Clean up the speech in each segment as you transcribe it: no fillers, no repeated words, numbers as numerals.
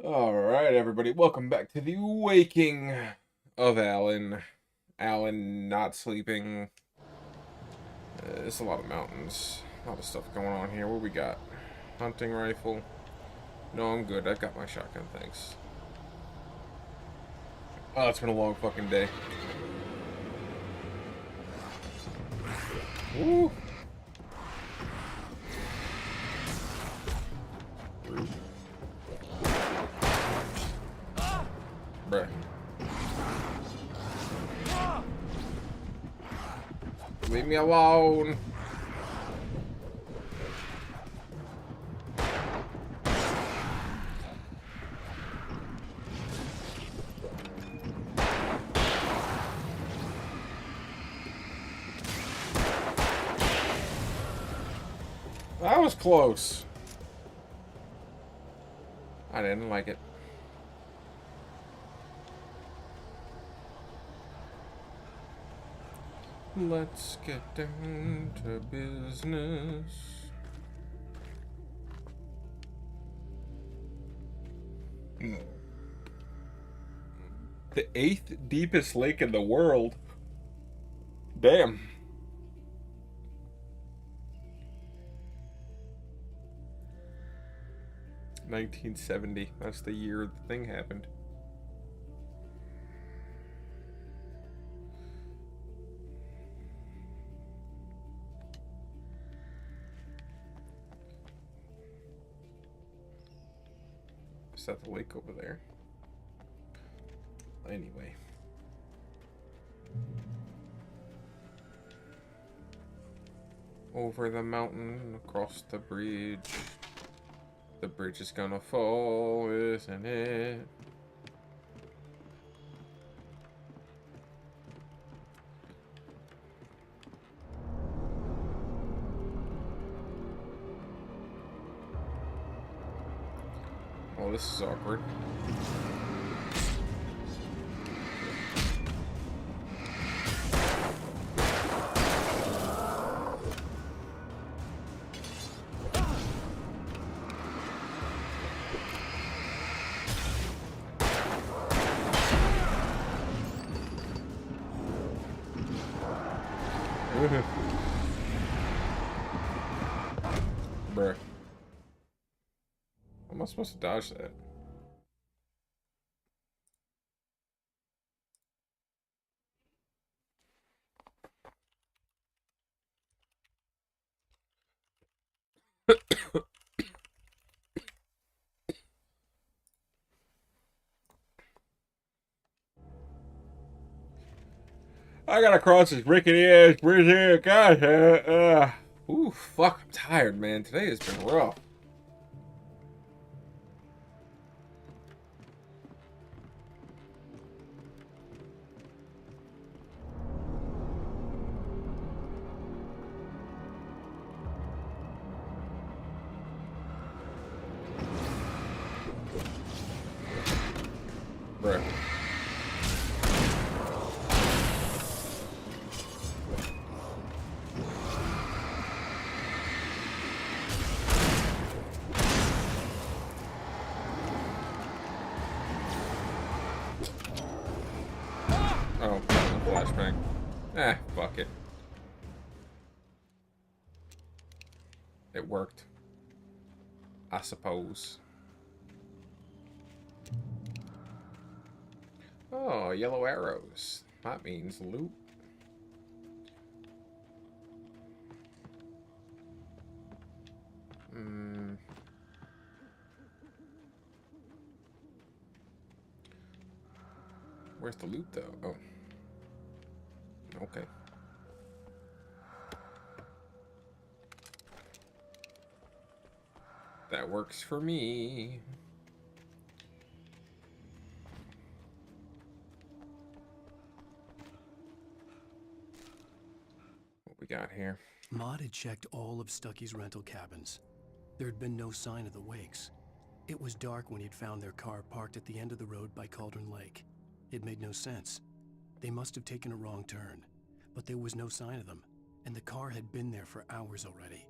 Alright, everybody, welcome back to the waking of Alan. Alan not sleeping. It's a lot of mountains. A lot of stuff going on here. What we got? Hunting rifle. No, I'm good. I've got my shotgun, thanks. Oh, it's been a long fucking day. Woo! Bruh. Leave me alone! That was close. I didn't like it. Let's get down to business. The 8th deepest lake in the world. Damn. $1970. That's the year the thing happened. Is that the lake over there? Anyway. Over the mountain, across the bridge. The bridge is gonna fall, isn't it? Oh, this is awkward. Bruh. How am I supposed to dodge that? I gotta cross this rickety ass bridge here. God, ooh, fuck, I'm tired, man. Today has been rough. Bruh. Oh, flashbang. Fuck it. It worked. I suppose. Oh, yellow arrows. That means loot. Where's the loot, though? Oh. Okay. That works for me. What we got here? Maud had checked all of Stucky's rental cabins. There had been no sign of the Wakes. It was dark when he'd found their car parked at the end of the road by Cauldron Lake. It made no sense. They must have taken a wrong turn, but there was no sign of them, and the car had been there for hours already.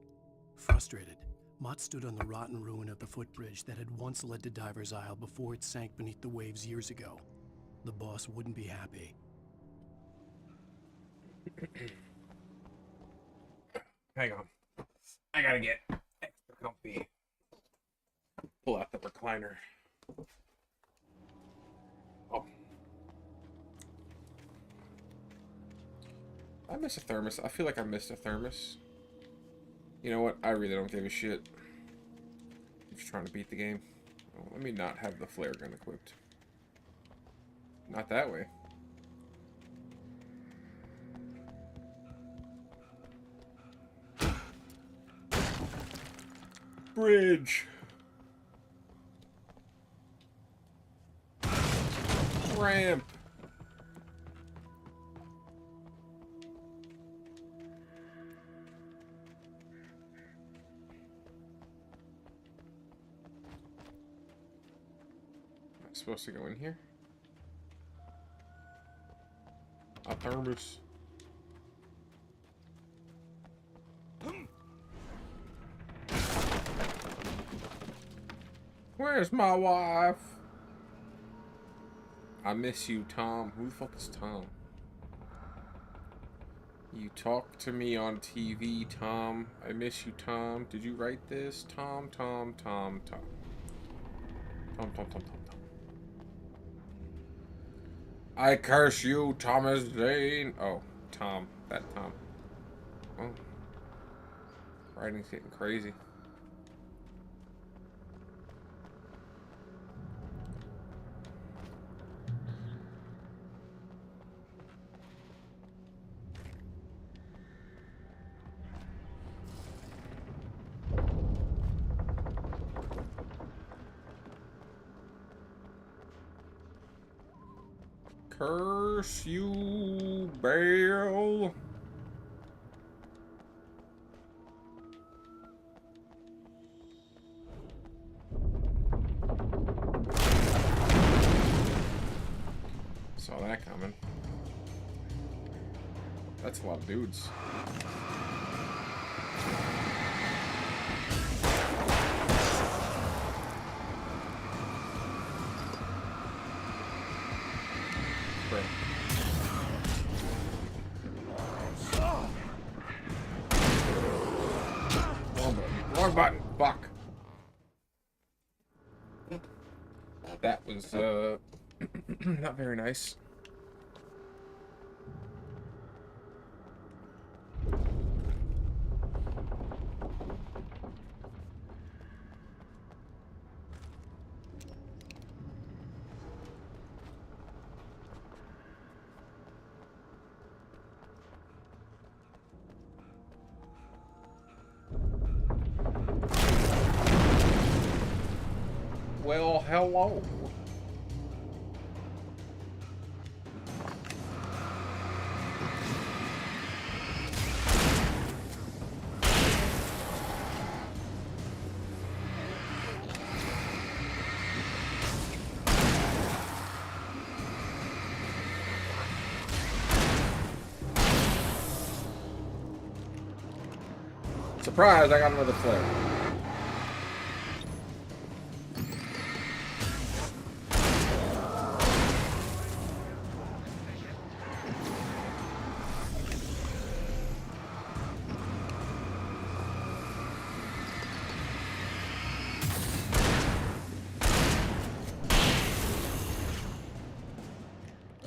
Frustrated, Mott stood on the rotten ruin of the footbridge that had once led to Diver's Isle before it sank beneath the waves years ago. The boss wouldn't be happy. Hang on. I gotta get extra comfy. Pull out the recliner. Oh. I miss a thermos. I feel like I missed a thermos. You know what? I really don't give a shit. I'm just trying to beat the game. Oh, let me not have the flare gun equipped. Not that way. Bridge. Ramp. Am I supposed to go in here? A thermos. Where's my wife? I miss you, Tom. Who the fuck is Tom? You talk to me on TV, Tom. I miss you, Tom. Did you write this? Tom, Tom, Tom, Tom. Tom, Tom, Tom, Tom, Tom. I curse you, Thomas Zane. Oh, Tom. That Tom. Oh. Writing's getting crazy. Curse you, Bale. Saw that coming. That's a lot of dudes. Bro. Wrong button. Wrong button. Fuck. That was, not very nice. Well, hello. Surprise, I got another flare.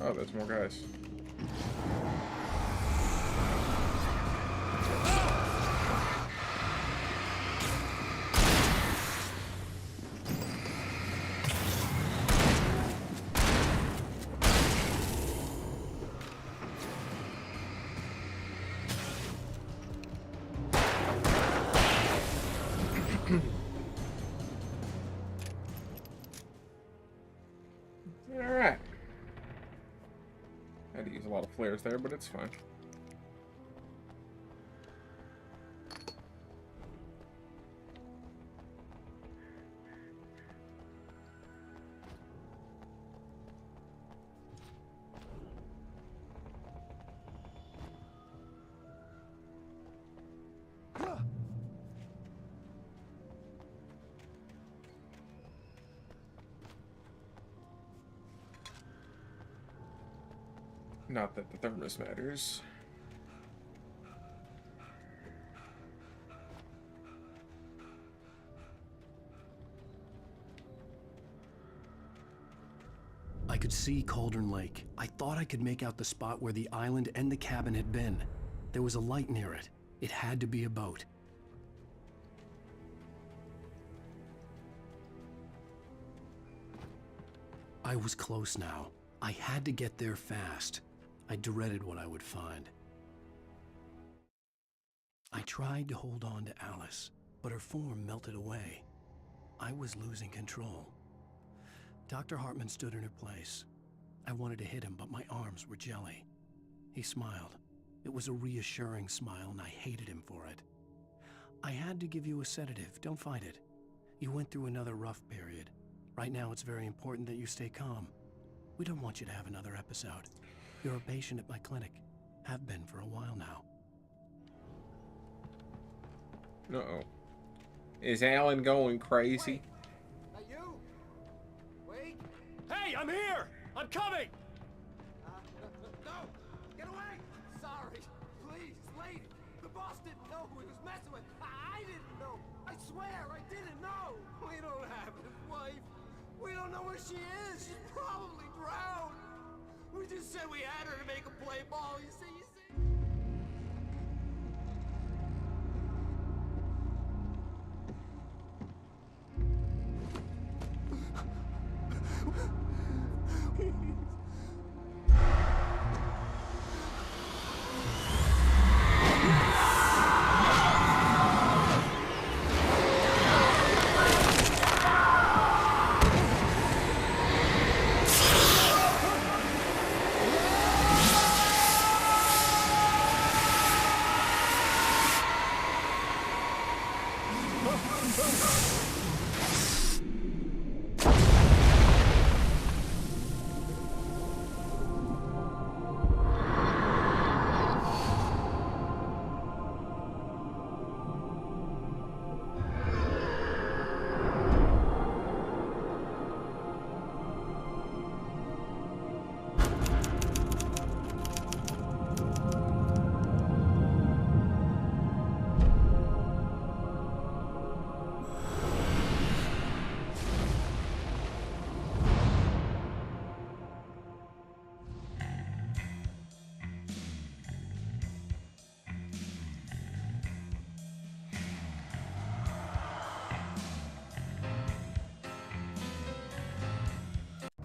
Oh, there's more guys. Alright. Had to use a lot of flares there, but it's fine. Not that the thermos matters. I could see Cauldron Lake. I thought I could make out the spot where the island and the cabin had been. There was a light near it. It had to be a boat. I was close now. I had to get there fast. I dreaded what I would find. I tried to hold on to Alice, but her form melted away. I was losing control. Dr. Hartman stood in her place. I wanted to hit him, but my arms were jelly. He smiled. It was a reassuring smile, and I hated him for it. I had to give you a sedative. Don't fight it. You went through another rough period. Right now, it's very important that you stay calm. We don't want you to have another episode. You're a patient at my clinic. Have been for a while now. Uh-oh. Is Alan going crazy? Wait. You? Wait. Hey, I'm here! I'm coming! No! Get away! Sorry. Please, lady. The boss didn't know who he was messing with. I didn't know. I swear, I didn't know. We don't have his wife. We don't know where she is. She's probably drowned. We just said we had her to make a play ball. You see?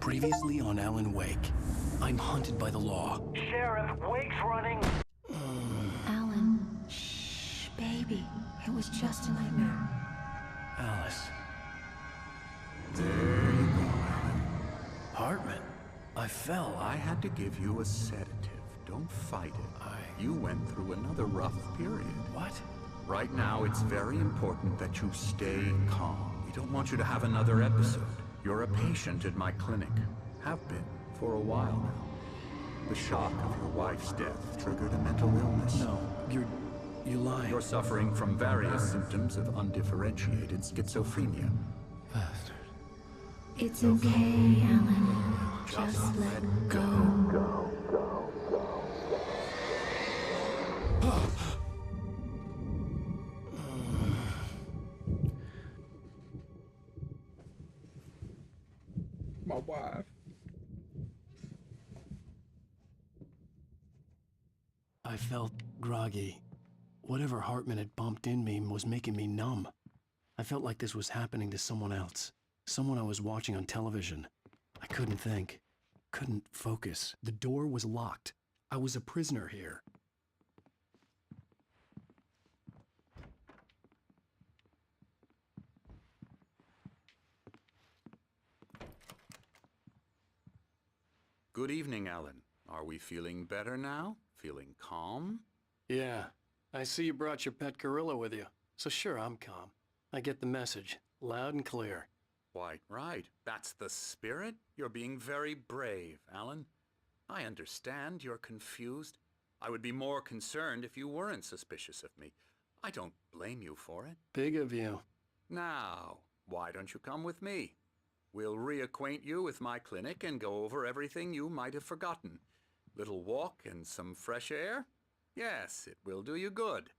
Previously on Alan Wake, I'm hunted by the law. Sheriff, Wake's running. Alan, shh, baby. It was just a nightmare. Alice. There you go, Alan. Hartman, I fell. I had to give you a sedative. Don't fight it. You went through another rough period. What? Right now, it's very important that you stay calm. We don't want you to have another episode. You're a patient at my clinic. Have been for a while now. The shock of your wife's death triggered a mental illness. No, you're lying. You're suffering from various symptoms of undifferentiated schizophrenia. Bastard. It's okay, Alan. Just let go. My wife. I felt groggy. Whatever Hartman had pumped in me was making me numb. I felt like this was happening to someone else. Someone I was watching on television. I couldn't think. Couldn't focus. The door was locked. I was a prisoner here. Good evening, Alan. Are we feeling better now? Feeling calm? Yeah. I see you brought your pet gorilla with you. So sure, I'm calm. I get the message. Loud and clear. Why, right. That's the spirit. You're being very brave, Alan. I understand you're confused. I would be more concerned if you weren't suspicious of me. I don't blame you for it. Big of you. Now, why don't you come with me? We'll reacquaint you with my clinic and go over everything you might have forgotten. Little walk and some fresh air? Yes, it will do you good.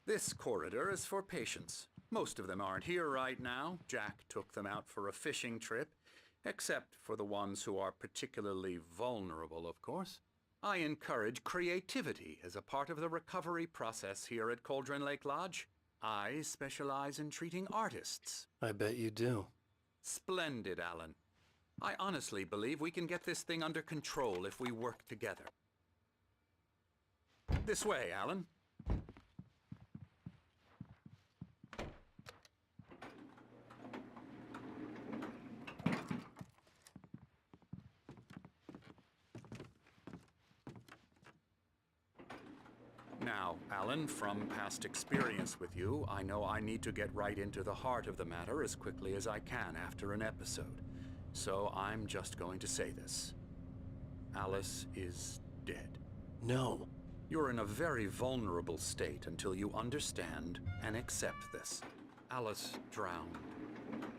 This corridor is for patients. Most of them aren't here right now. Jack took them out for a fishing trip, except for the ones who are particularly vulnerable, of course. I encourage creativity as a part of the recovery process here at Cauldron Lake Lodge. I specialize in treating artists. I bet you do. Splendid, Alan. I honestly believe we can get this thing under control if we work together. This way, Alan. Now, Alan, from past experience with you, I know I need to get right into the heart of the matter as quickly as I can after an episode. So I'm just going to say this. Alice is dead. No. You're in a very vulnerable state until you understand and accept this. Alice drowned,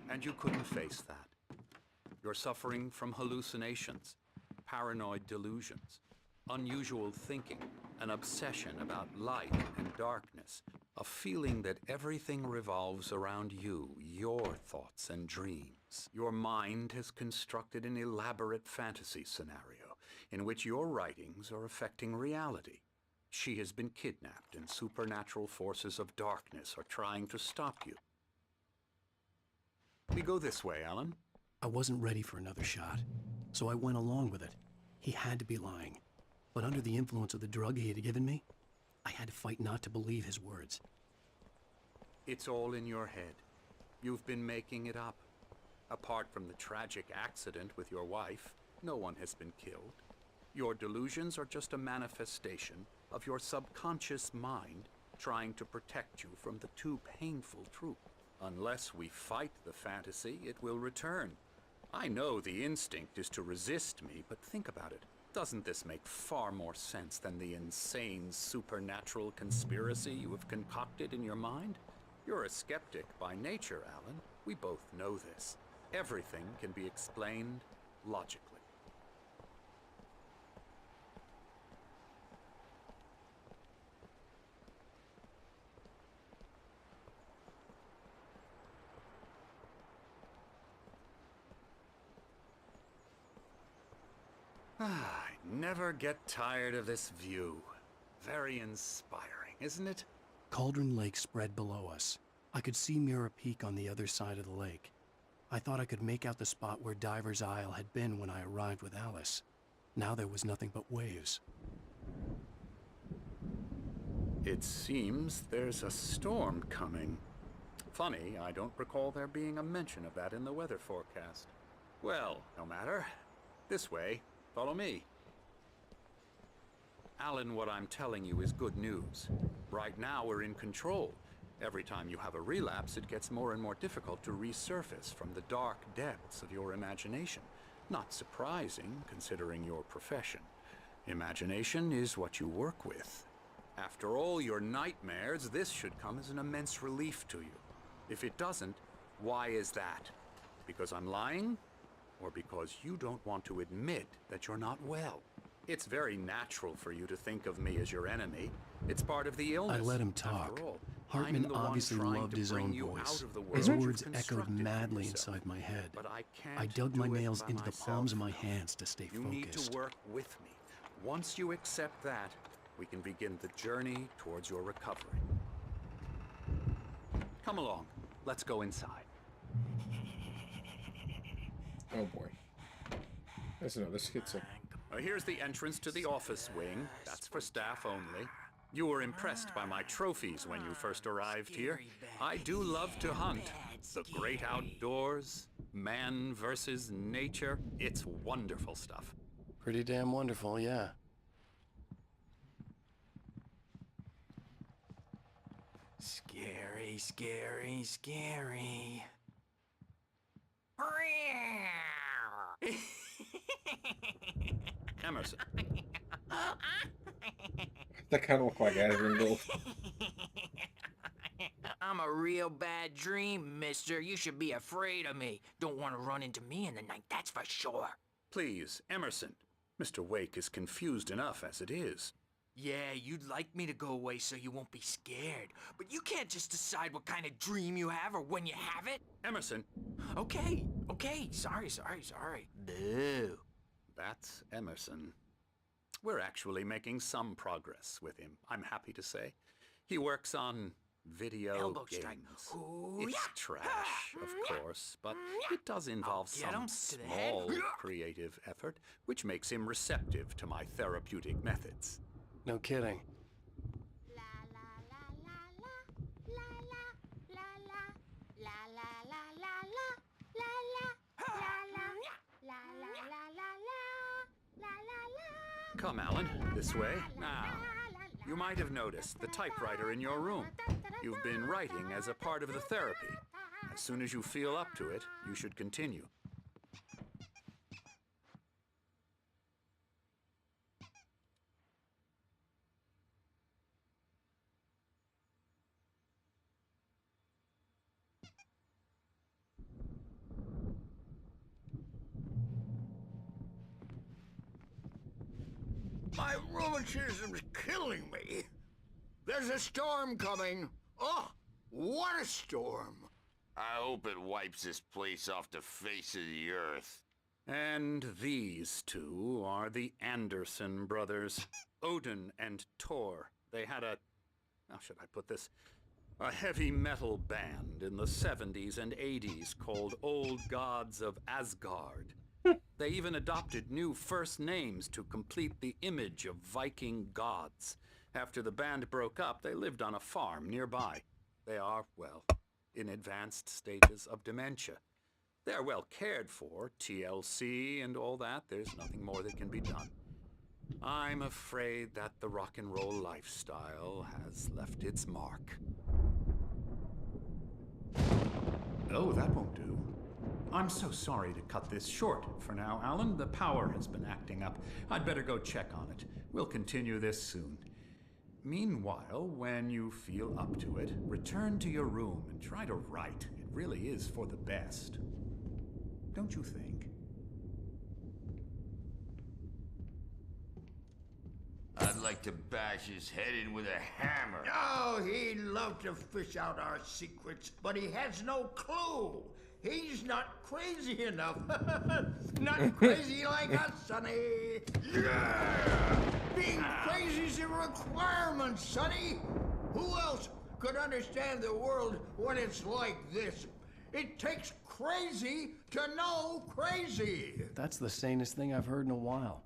and you couldn't face that. You're suffering from hallucinations, paranoid delusions, unusual thinking, an obsession about light and darkness, a feeling that everything revolves around you, your thoughts and dreams. Your mind has constructed an elaborate fantasy scenario in which your writings are affecting reality. She has been kidnapped and supernatural forces of darkness are trying to stop you. We go this way, Alan. I wasn't ready for another shot, so I went along with it. He had to be lying. But under the influence of the drug he had given me, I had to fight not to believe his words. It's all in your head. You've been making it up. Apart from the tragic accident with your wife, no one has been killed. Your delusions are just a manifestation of your subconscious mind trying to protect you from the too painful truth. Unless we fight the fantasy, it will return. I know the instinct is to resist me, but think about it. Doesn't this make far more sense than the insane supernatural conspiracy you have concocted in your mind? You're a skeptic by nature, Alan. We both know this. Everything can be explained logically. I never get tired of this view. Very inspiring, isn't it? Cauldron Lake spread below us. I could see Mirror Peak on the other side of the lake. I thought I could make out the spot where Diver's Isle had been when I arrived with Alice. Now there was nothing but waves. It seems there's a storm coming. Funny, I don't recall there being a mention of that in the weather forecast. Well, no matter. This way. Follow me. Alan, what I'm telling you is good news. Right now, we're in control. Every time you have a relapse, it gets more and more difficult to resurface from the dark depths of your imagination. Not surprising, considering your profession. Imagination is what you work with. After all your nightmares, this should come as an immense relief to you. If it doesn't, why is that? Because I'm lying? Or because you don't want to admit that you're not well? It's very natural for you to think of me as your enemy. It's part of the illness. I let him talk. After all, Hartman I'm the one obviously trying loved to his bring own you voice. out of the His world words you've echoed constructed for madly yourself. inside my head. But I can't I dug my do it nails by into the myself. palms of my hands to stay You need focused. to work with me. Once you accept that, we can begin the journey towards your recovery. Come along. Let's go inside. Oh boy. That's another schizo. Here's the entrance to the office wing. That's for staff only. You were impressed by my trophies when you first arrived here. I do love to hunt. The great outdoors, man versus nature. It's wonderful stuff. Pretty damn wonderful, yeah. Scary, scary, scary. Emerson. That kind of looked like Asmongold. I'm a real bad dream, mister. You should be afraid of me. Don't want to run into me in the night, that's for sure. Please, Emerson. Mr. Wake is confused enough as it is. Yeah, you'd like me to go away so you won't be scared. But you can't just decide what kind of dream you have or when you have it. Emerson, Okay. Sorry. Boo. that's Emerson. We're actually making some progress with him, I'm happy to say. He works on video Elbow games. strike. Ooh, It's yeah. trash, of course, but it does involve Get him some to the head. small creative effort, which makes him receptive to my therapeutic methods. No kidding. Come, Alan, this way. Now, you might have noticed the typewriter in your room. You've been writing as a part of the therapy. As soon as you feel up to it, you should continue. My rheumatism's killing me. There's a storm coming. Oh, what a storm. I hope it wipes this place off the face of the earth. And these two are the Anderson brothers, Odin and Tor. They had a, how should I put this? A heavy metal band in the 70s and 80s called Old Gods of Asgard. They even adopted new first names to complete the image of Viking gods. After the band broke up, they lived on a farm nearby. They are, well, in advanced stages of dementia. They're well cared for, TLC and all that. There's nothing more that can be done. I'm afraid that the rock and roll lifestyle has left its mark. Oh, that won't do. I'm so sorry to cut this short for now, Alan. The power has been acting up. I'd better go check on it. We'll continue this soon. Meanwhile, when you feel up to it, return to your room and try to write. It really is for the best. Don't you think? I'd like to bash his head in with a hammer. Oh, he'd love to fish out our secrets, but he has no clue. He's not crazy enough. Not crazy like us, Sonny. Yeah! Being crazy's a requirement, Sonny. Who else could understand the world when it's like this? It takes crazy to know crazy. That's the sanest thing I've heard in a while.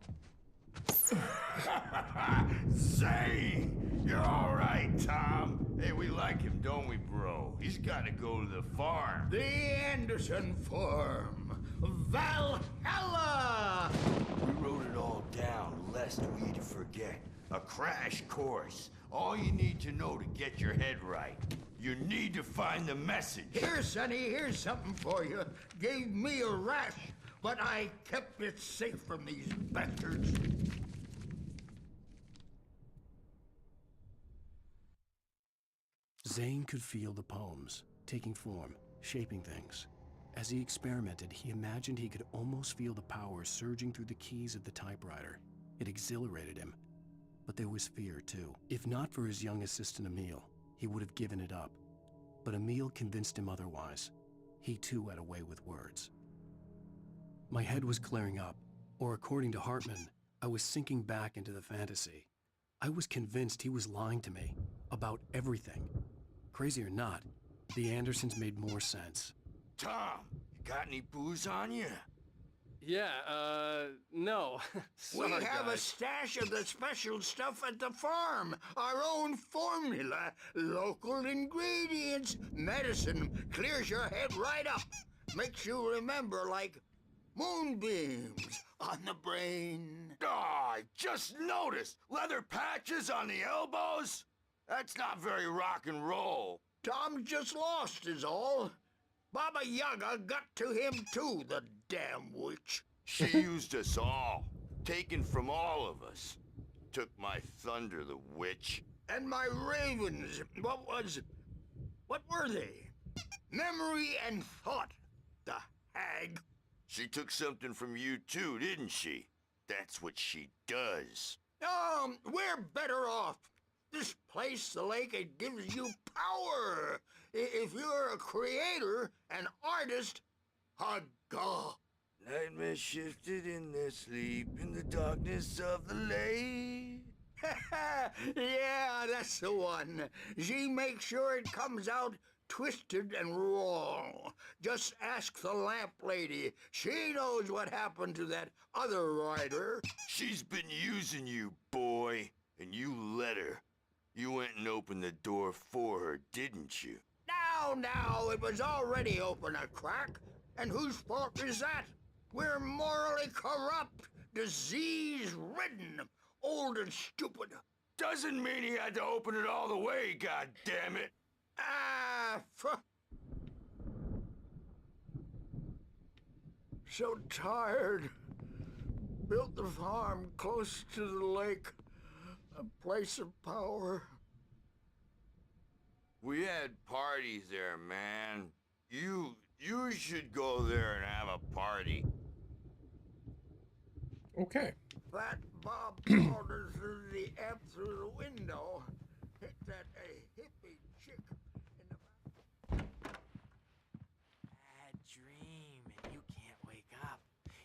Say, you're all right, Tom. Hey, we like him, don't we, bro? He's got to go to the farm. The Anderson Farm. Valhalla! We wrote it all down, lest we forget. A crash course. All you need to know to get your head right. You need to find the message. Here, Sonny, here's something for you. Gave me a rash, but I kept it safe from these bastards. Zane could feel the poems, taking form, shaping things. As he experimented, he imagined he could almost feel the power surging through the keys of the typewriter. It exhilarated him. But there was fear, too. If not for his young assistant Emil, he would have given it up. But Emil convinced him otherwise. He too had a way with words. My head was clearing up, or according to Hartman, I was sinking back into the fantasy. I was convinced he was lying to me about everything. Crazy or not, the Andersons made more sense. Tom, you got any booze on you? Yeah, no. We have a stash of the special stuff at the farm. Our own formula. Local ingredients. Medicine clears your head right up. Makes you remember like moonbeams on the brain. Oh, I just noticed. Leather patches on the elbows? That's not very rock and roll. Tom just lost is all. Baba Yaga got to him too, the damn witch. She used us all. Taken from all of us. Took my thunder, the witch. And my ravens. What was What were they? Memory and thought, the hag. She took something from you too, didn't she? That's what she does. We're better off. This place, the lake, it gives you power. If you're a creator, an artist, haga. Nightmare shifted in their sleep in the darkness of the lake. Yeah, that's the one. She makes sure it comes out twisted and wrong. Just ask the lamp lady. She knows what happened to that other rider. She's been using you, boy, and you let her. You went and opened the door for her, didn't you? Now, it was already open a crack. And whose fault is that? We're morally corrupt, disease-ridden, old and stupid. Doesn't mean he had to open it all the way, goddammit. So tired. Built the farm close to the lake. A place of power. We had parties there, man. You should go there and have a party. Okay. That Bob called us through the amp through the window. Hit that a hippie chick in the back. Bad dream, and you can't wake up.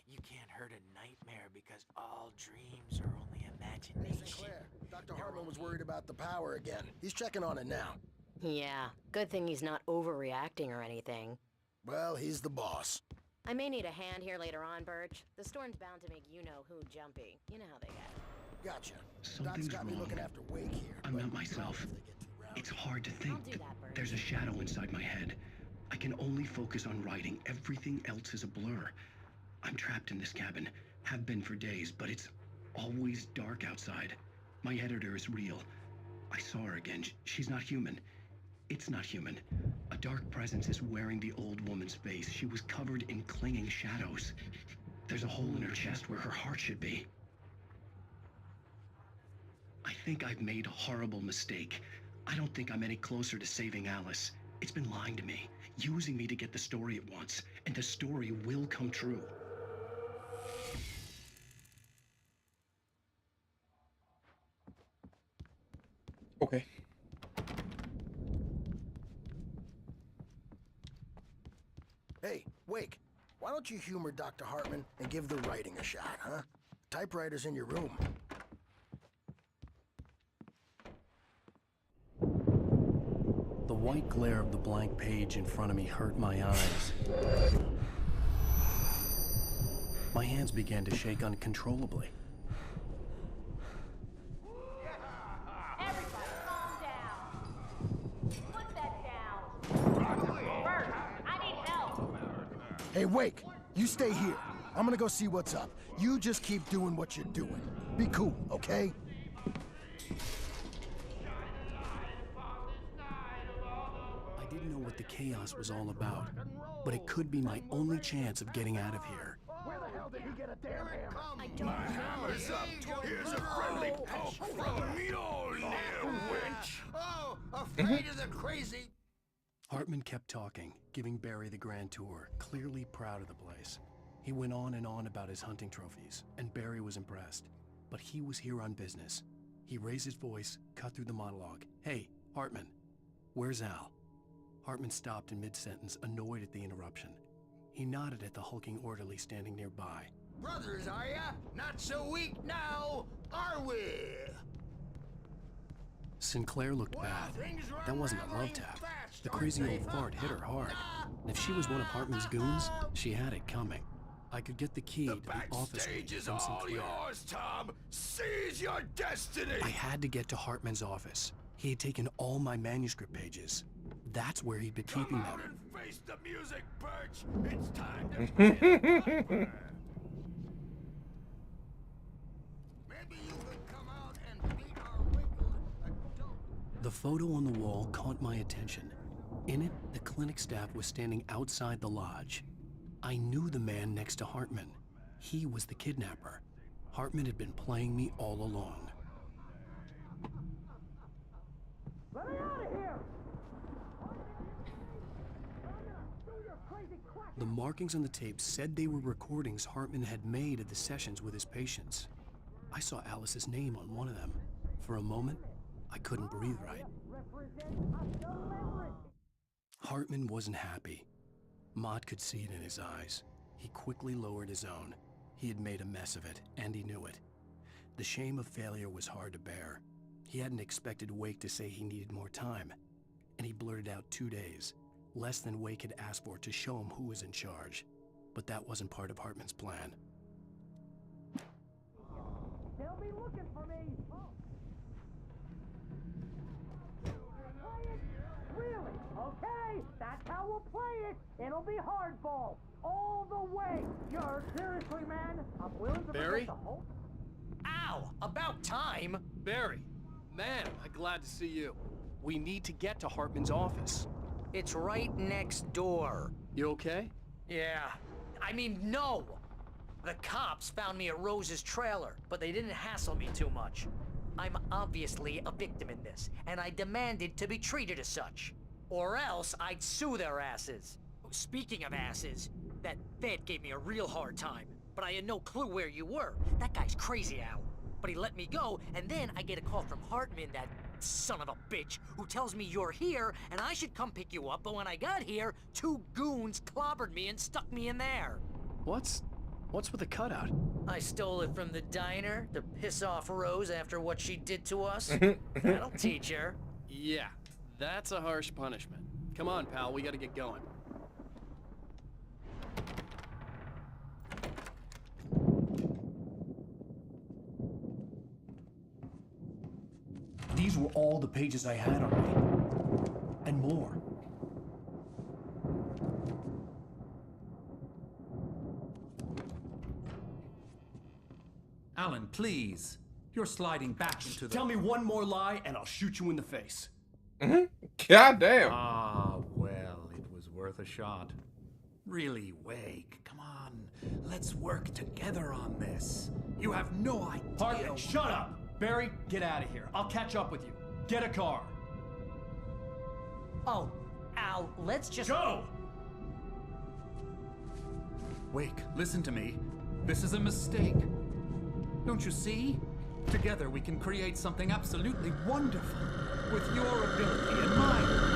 You can't hurt a nightmare because all dreams are only Hey, imagination. Sinclair, Dr. Hartman was worried about the power again. He's checking on it now. Yeah, good thing he's not overreacting or anything. Well, he's the boss. I may need a hand here later on, Birch. The storm's bound to make you-know-who jumpy. You know how they get. Gotcha. Something's Doc's got me wrong. looking after Wake here. I'm but not myself. if they get too rowdy- It's hard to I'll think. do that, Birch. There's a shadow inside my head. I can only focus on writing. Everything else is a blur. I'm trapped in this cabin. Have been for days, but it's always dark outside. My editor is real. I saw her again. She's not human. It's not human. A dark presence is wearing the old woman's face. She was covered in clinging shadows. There's a hole in her chest where her heart should be. I think I've made a horrible mistake. I don't think I'm any closer to saving Alice. It's been lying to me, using me to get the story it wants, and the story will come true. Okay. Hey, Wake, why don't you humor Dr. Hartman and give the writing a shot, huh? Typewriter's in your room. The white glare of the blank page in front of me hurt my eyes. My hands began to shake uncontrollably. Everybody calm down. Put that down. Bert, I need help. Hey, Wake, you stay here. I'm gonna go see what's up. You just keep doing what you're doing. Be cool, okay? I didn't know what the chaos was all about, but it could be my only chance of getting out of here. Where the hell did he get a damn hammer? I don't know. Hammer's up. Here's a friendly poke from Mjolnir, wench. Oh, afraid of the crazy. Hartman kept talking, giving Barry the grand tour, clearly proud of the place. He went on and on about his hunting trophies, and Barry was impressed. But he was here on business. He raised his voice, cut through the monologue. Hey, Hartman, where's Al? Hartman stopped in mid-sentence, annoyed at the interruption. He nodded at the hulking orderly standing nearby. Brothers, are ya? Not so weak now, are we? Sinclair looked bad. That wasn't a love tap. The crazy old fart hit her hard. And if she was one of Hartman's goons, she had it coming. I could get the key to the office Backstage is from all Sinclair. yours, Tom. Seize your destiny. I had to get to Hartman's office. He had taken all my manuscript pages. That's where he'd been keeping Come out them. and face the music, Birch. It's time to play. Maybe you could come out and beat our wrinkled adult. The photo on the wall caught my attention. In it, the clinic staff was standing outside the lodge. I knew the man next to Hartman. He was the kidnapper. Hartman had been playing me all along. Let me out of here! The markings on the tape said they were recordings Hartman had made of the sessions with his patients. I saw Alice's name on one of them. For a moment, I couldn't breathe right. Hartman wasn't happy. Mott could see it in his eyes. He quickly lowered his own. He had made a mess of it, and he knew it. The shame of failure was hard to bear. He hadn't expected Wake to say he needed more time, and he blurted out 2 days, less than Wake had asked for, to show him who was in charge. But that wasn't part of Hartman's plan. They'll be looking for me. Really? Okay, that's how we'll play it. It'll be hardball all the way. You're seriously, man. I'm willing to Barry? forget the whole. Ow! About time! Barry, man, I'm glad to see you. We need to get to Hartman's office. It's right next door. You okay? Yeah. I mean, no! The cops found me at Rose's trailer, but they didn't hassle me too much. I'm obviously a victim in this, and I demanded to be treated as such. Or else I'd sue their asses. Speaking of asses, that vet gave me a real hard time, but I had no clue where you were. That guy's crazy, Al. But he let me go, and then I get a call from Hartman, that son of a bitch, who tells me you're here, and I should come pick you up, but when I got here, 2 goons clobbered me and stuck me in there. What's with the cutout? I stole it from the diner to piss off Rose after what she did to us. That'll teach her. Yeah, that's a harsh punishment. Come on, pal, we gotta get going. These were all the pages I had on me. And more. Alan, please. You're sliding back into the... Tell me one more lie and I'll shoot you in the face. God damn. Ah, well, it was worth a shot. Really, Wake, come on. Let's work together on this. You have no idea... Hartman, shut up! Barry, get out of here. I'll catch up with you. Get a car. Oh, Al, let's just... Go! Wake, listen to me. This is a mistake. Don't you see? Together we can create something absolutely wonderful. With your ability and mine.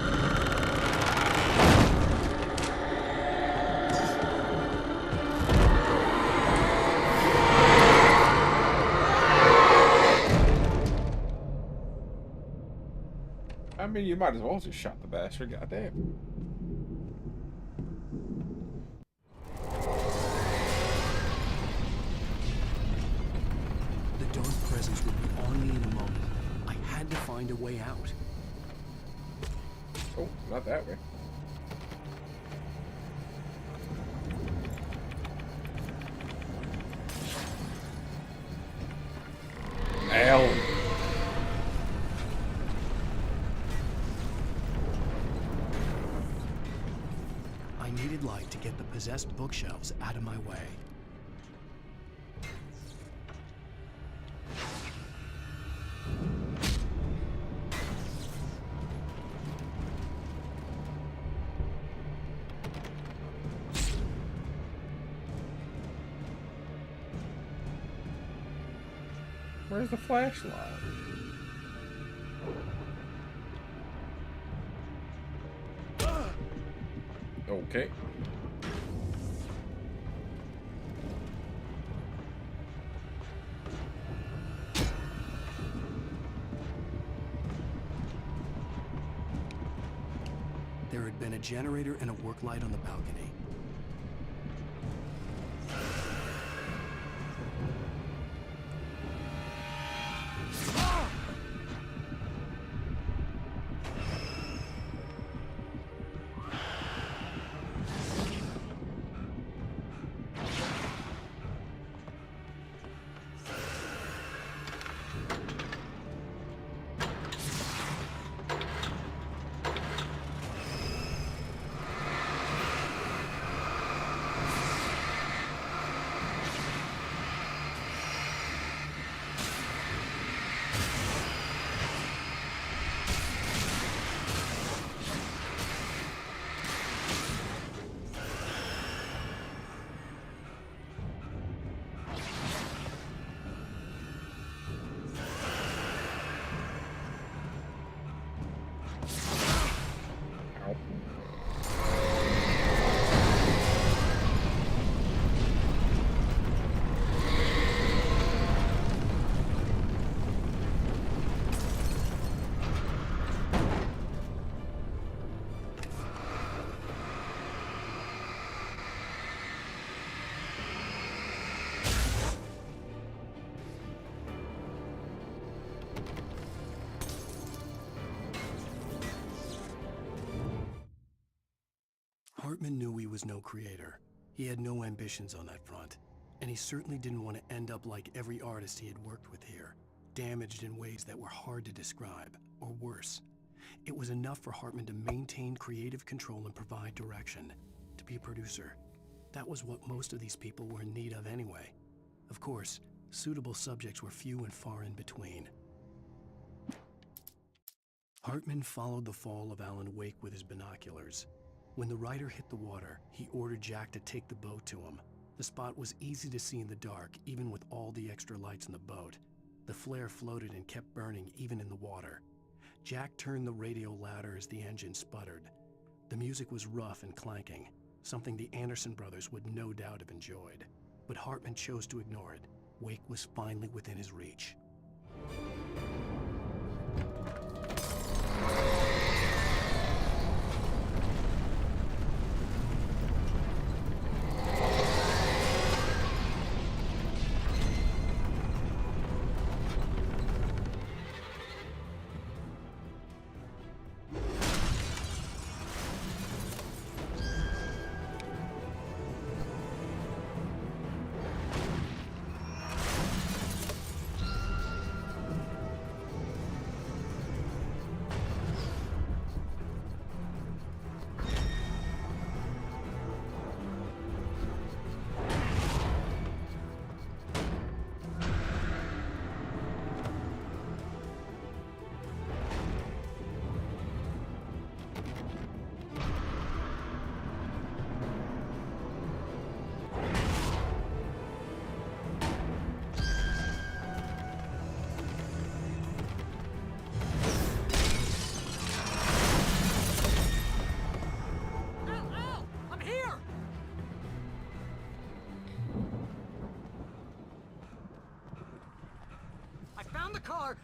I mean, you might as well just shot the bastard, goddamn. The dark presence would be on me in a moment. I had to find a way out. Oh, not that way. Ow. I needed light to get the possessed bookshelves out of my way. Where's the flashlight? Okay. There had been a generator and a work light on the balcony. Hartman knew he was no creator. He had no ambitions on that front, and he certainly didn't want to end up like every artist he had worked with here, damaged in ways that were hard to describe, or worse. It was enough for Hartman to maintain creative control and provide direction, to be a producer. That was what most of these people were in need of anyway. Of course, suitable subjects were few and far in between. Hartman followed the fall of Alan Wake with his binoculars. When the rider hit the water, he ordered Jack to take the boat to him. The spot was easy to see in the dark, even with all the extra lights in the boat. The flare floated and kept burning even in the water. Jack turned the radio louder as the engine sputtered. The music was rough and clanking, something the Anderson brothers would no doubt have enjoyed. But Hartman chose to ignore it. Wake was finally within his reach.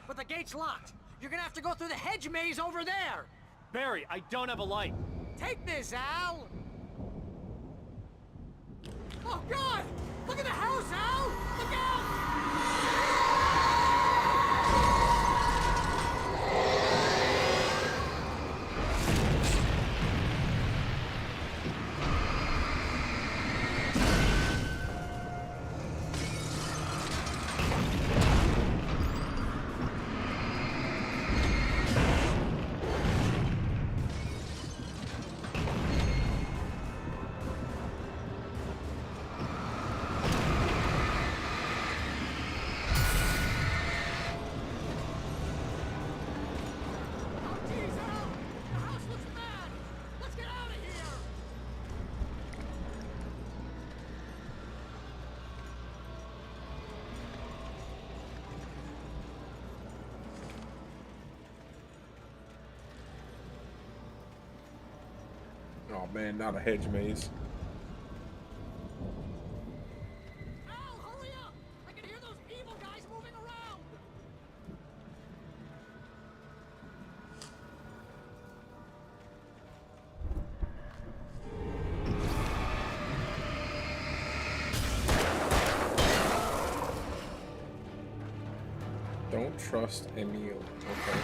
But the gate's locked. You're gonna have to go through the hedge maze over there. Barry, I don't have a light. Take this, Al. Oh, God! Look at the house, Al! Look out! Oh man, not a hedge maze. Al, hurry up! I can hear those evil guys moving around! Don't trust Emil. Okay.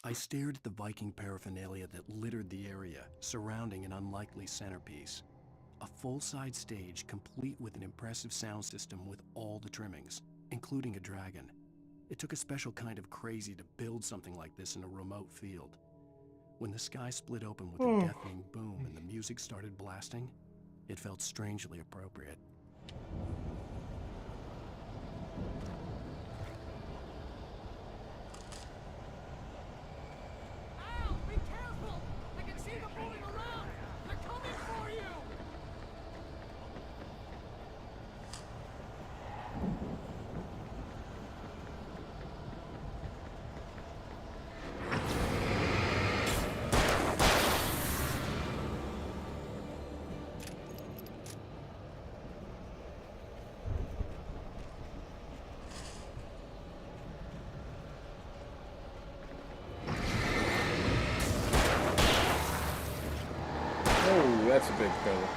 I stared at the Viking paraphernalia that littered the area, surrounding an unlikely centerpiece. A full-size stage complete with an impressive sound system with all the trimmings, including a dragon. It took a special kind of crazy to build something like this in a remote field. When the sky split open with a deafening boom and the music started blasting, it felt strangely appropriate. Al, be careful! I can see them moving around! They're coming for you! that's a big fella.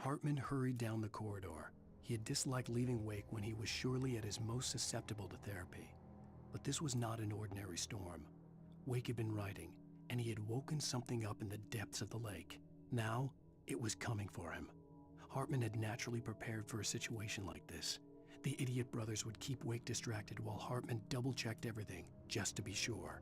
Hartman hurried down the corridor. He had disliked leaving Wake when he was surely at his most susceptible to therapy. But this was not an ordinary storm. Wake had been writing, and he had woken something up in the depths of the lake. Now, it was coming for him. Hartman had naturally prepared for a situation like this. The idiot brothers would keep Wake distracted while Hartman double-checked everything, just to be sure.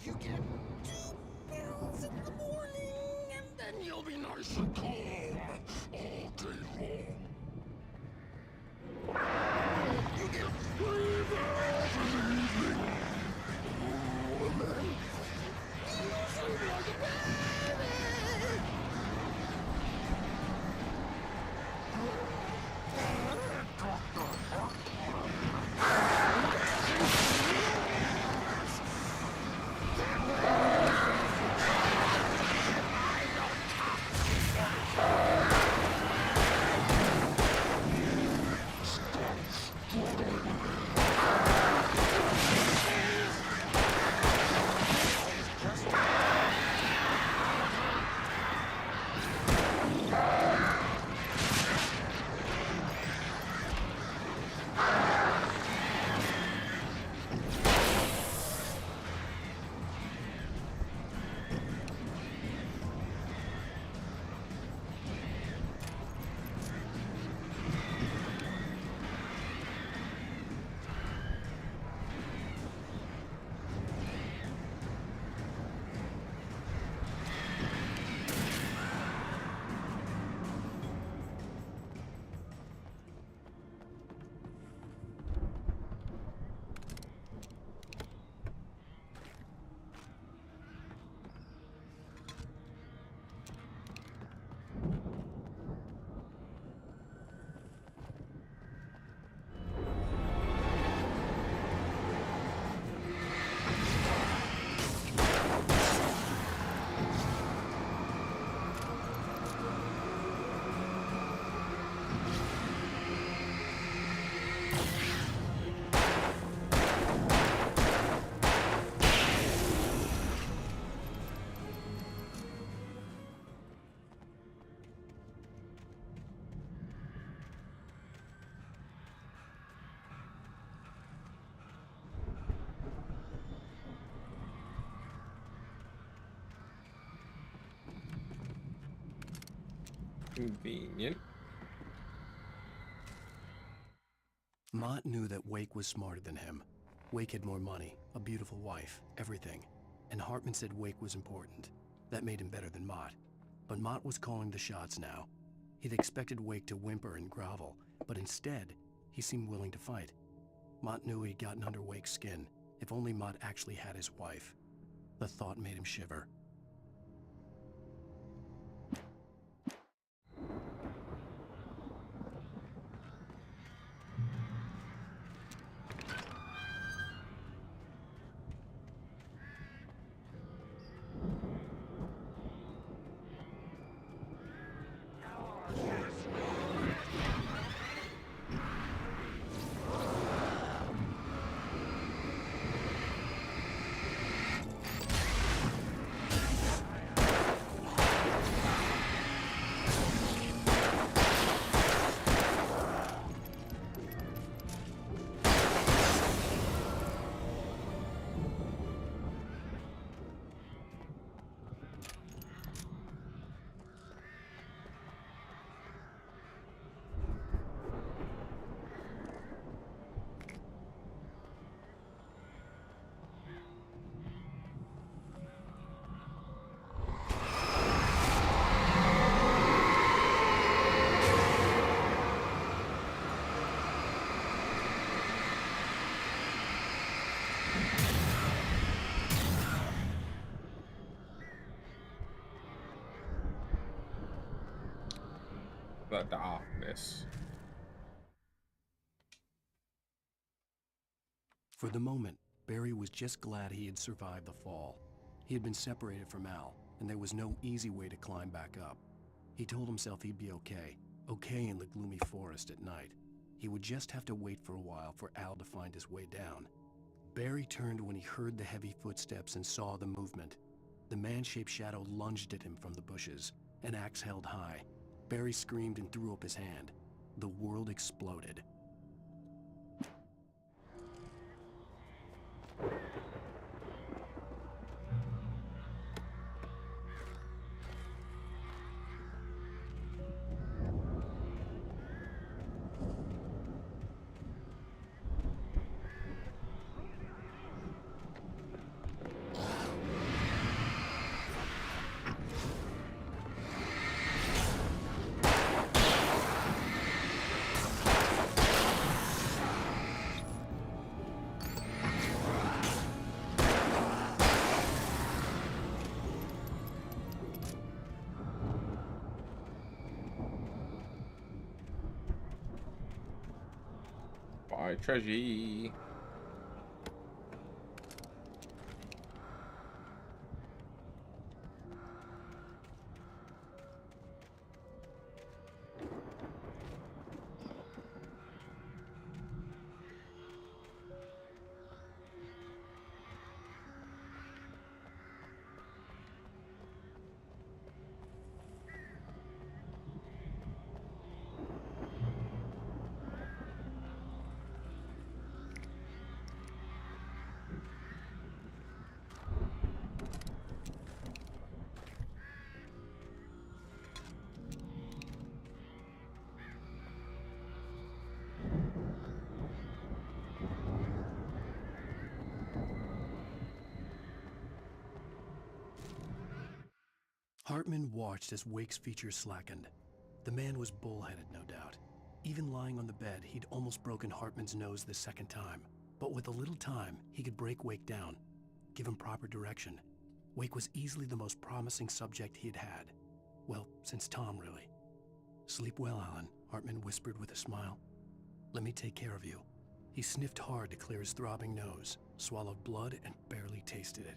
You get 2 pills in the morning, and then you'll be nice and calm all day long. You get 3 pills in the evening. Oh, and then you sleep like a baby. Convenient. Mott knew that Wake was smarter than him. Wake had more money, a beautiful wife, everything. And Hartman said Wake was important. That made him better than Mott. But Mott was calling the shots now. He'd expected Wake to whimper and grovel, but instead, he seemed willing to fight. Mott knew he'd gotten under Wake's skin. If only Mott actually had his wife. The thought made him shiver. darkness. For the moment, Barry was just glad he had survived the fall. He had been separated from Al, and there was no easy way to climb back up. He told himself he'd be okay in the gloomy forest at night. He would just have to wait for a while for Al to find his way down. Barry turned when he heard the heavy footsteps and saw the movement. The man-shaped shadow lunged at him from the bushes, an axe held high. Barry screamed and threw up his hand. The world exploded. Bye, treasure. Hartman watched as Wake's features slackened. The man was bullheaded, no doubt. Even lying on the bed, he'd almost broken Hartman's nose the second time. But with a little time, he could break Wake down, give him proper direction. Wake was easily the most promising subject he had had. Well, since Tom, really. "Sleep well, Alan," Hartman whispered with a smile. "Let me take care of you." He sniffed hard to clear his throbbing nose, swallowed blood, and barely tasted it.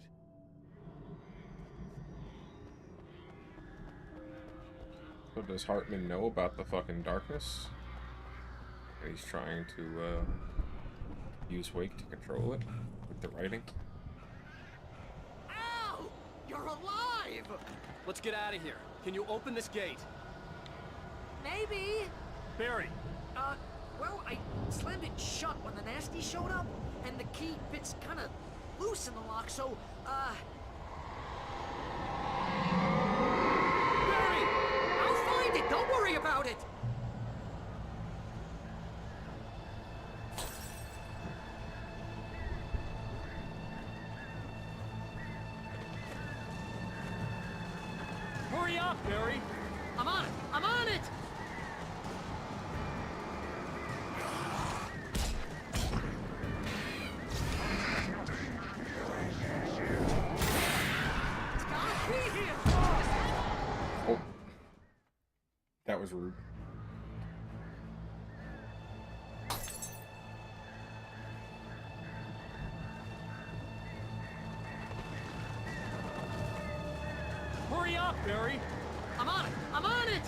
So does Hartman know about the fucking darkness? And he's trying to use Wake to control it with the writing. Al! You're alive! Let's get out of here. Can you open this gate? Maybe. Barry! Well, I slammed it shut when the nasty showed up, and the key fits kind of loose in the lock, so, Barry! I'll find it! Don't worry about it! Hurry up, Barry! I'm on it! I'm on it! Oh. That was rude. Hurry up, Barry! I'm on it! I'm on it!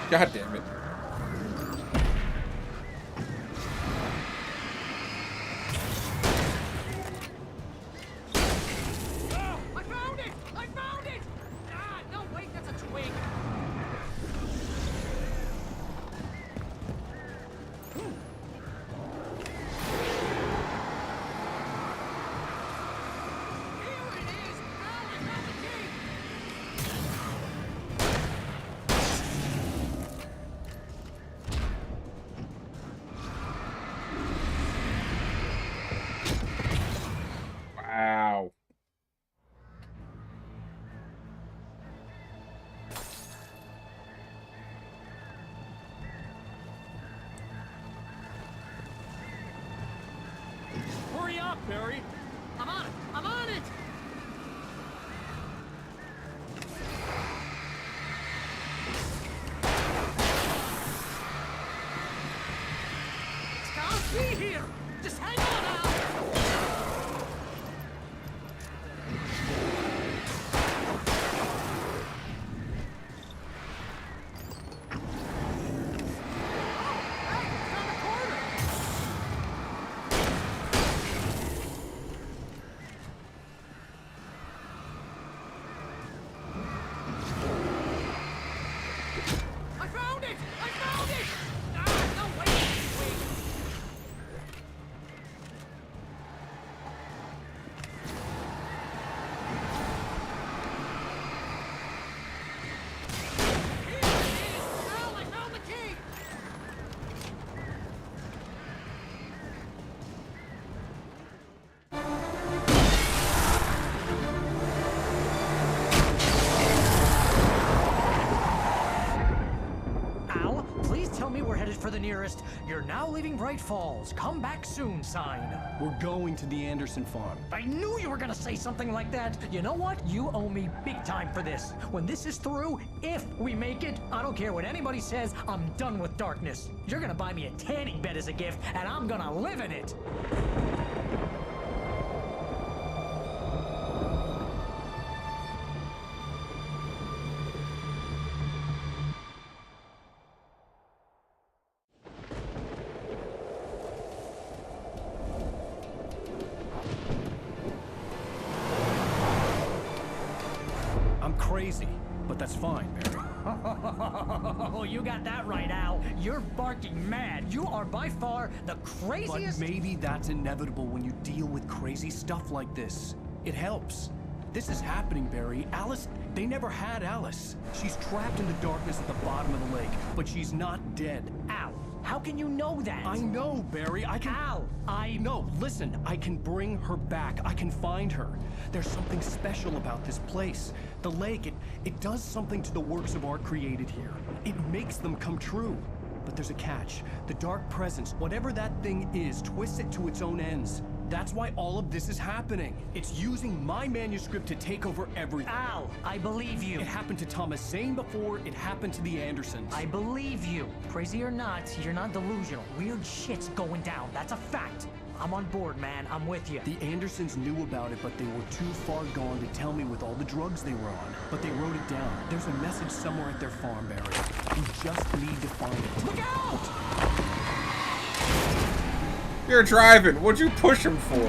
God damn it. I found it! I found it! Ah, no, wait, that's a twig. Here it is! Now I found the key! for the nearest "You're now leaving Bright Falls. Come back soon" sign. We're going to the Anderson farm. I knew you were gonna say something like that. You know what? You owe me big time for this. When this is through, if we make it, I don't care what anybody says, I'm done with darkness. You're gonna buy me a tanning bed as a gift, and I'm gonna live in it. Crazy, but that's fine, Barry. Oh, you got that right, Al. You're barking mad. You are by far the craziest. But maybe that's inevitable when you deal with crazy stuff like this. It helps. This is happening, Barry. Alice, they never had Alice. She's trapped in the darkness at the bottom of the lake, but she's not dead. Al, how can you know that? I know, Barry. I can... Al, No, listen. I can bring her back. I can find her. There's something special about this place. The lake, it does something to the works of art created here. It makes them come true. But there's a catch. The dark presence, whatever that thing is, twists it to its own ends. That's why all of this is happening. It's using my manuscript to take over everything. Al, I believe you. It happened to Thomas Zane before, it happened to the Andersons. I believe you. Crazy or not, you're not delusional. Weird shit's going down. That's a fact. I'm on board, man. I'm with you. The Andersons knew about it, but they were too far gone to tell me with all the drugs they were on. But they wrote it down. There's a message somewhere at their farm, Barry. We just need to find it. Look out! You're driving. What'd you push him for?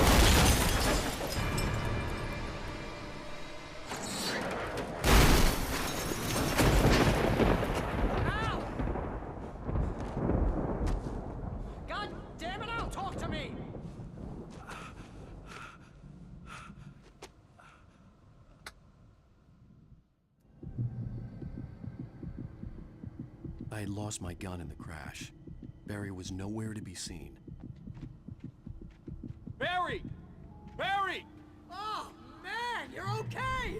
God damn it, Al, talk to me! I had lost my gun in the crash. Barry was nowhere to be seen. Barry! Barry! Oh, man, you're okay!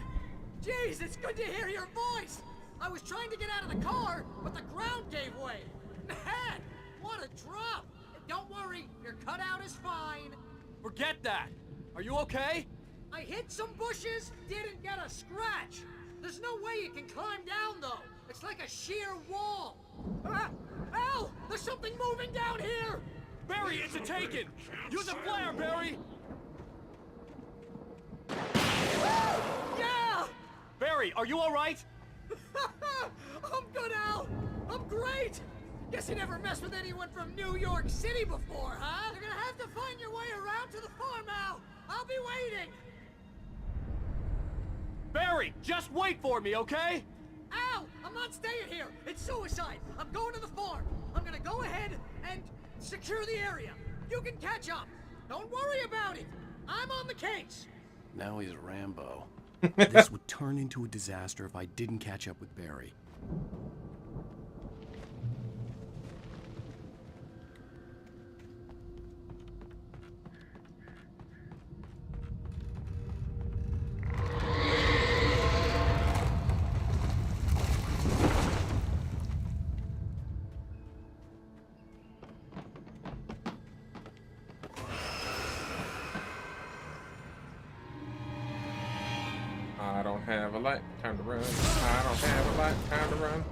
Jeez, it's good to hear your voice! I was trying to get out of the car, but the ground gave way. Man, what a drop! Don't worry, your cutout is fine. Forget that! Are you okay? I hit some bushes, didn't get a scratch. There's no way you can climb down, though. It's like a sheer wall. Ah! Al! There's something moving down here! Barry, it's a taken! Use a flare, Barry! Yeah! Barry, are you alright? I'm good, Al! I'm great! Guess you never messed with anyone from New York City before, huh? You're gonna have to find your way around to the farm, Al! I'll be waiting! Barry, just wait for me, okay? Al! I'm not staying here! It's suicide! I'm going to the farm! I'm gonna go ahead and secure the area. You can catch up. Don't worry about it. I'm on the case. Now he's Rambo. This would turn into a disaster if I didn't catch up with Barry. I don't have a light, time to run. I don't have a light, time to run.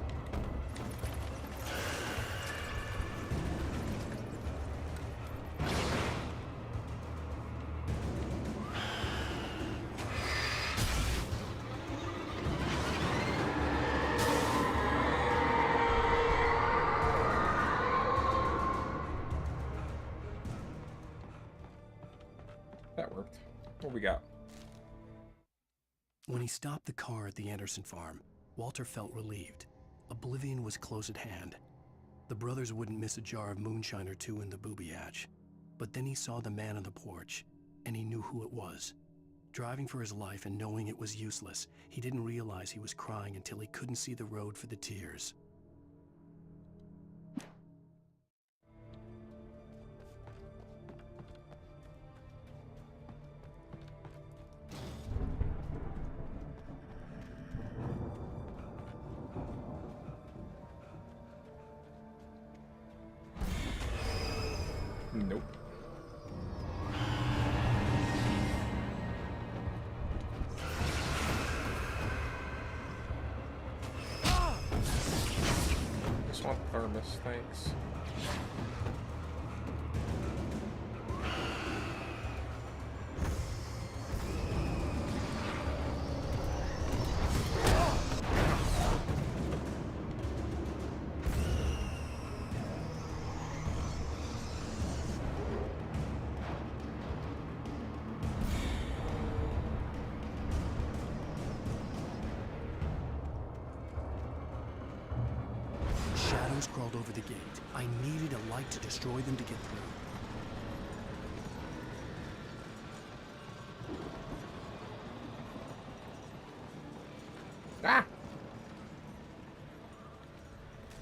That worked. What we got? When he stopped the car at the Anderson farm, Walter felt relieved. Oblivion was close at hand. The brothers wouldn't miss a jar of moonshine or two in the booby hatch. But then he saw the man on the porch, and he knew who it was. Driving for his life and knowing it was useless, he didn't realize he was crying until he couldn't see the road for the tears. want thermos, thanks. Shadows crawled over the gate. I needed a light to destroy them to get through. Ah!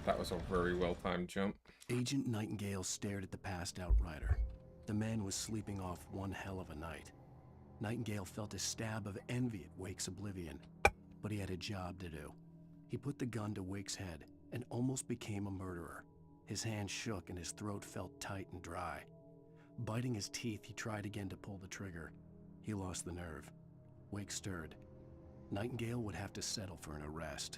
That was a very well-timed jump. Agent Nightingale stared at the passed-out rider. The man was sleeping off one hell of a night. Nightingale felt a stab of envy at Wake's oblivion, but he had a job to do. He put the gun to Wake's head and almost became a murderer. His hand shook and his throat felt tight and dry. Biting his teeth, he tried again to pull the trigger. He lost the nerve. Wake stirred. Nightingale would have to settle for an arrest.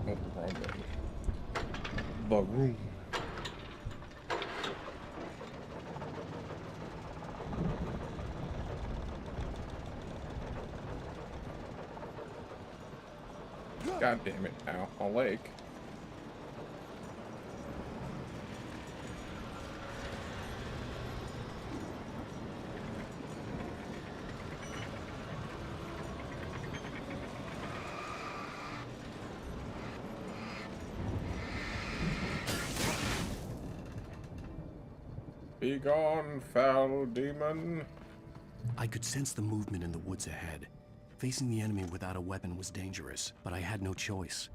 Oh, wrong button. The room. God damn it, ow, my leg. Be gone, foul demon. I could sense the movement in the woods ahead. Facing the enemy without a weapon was dangerous, but I had no choice.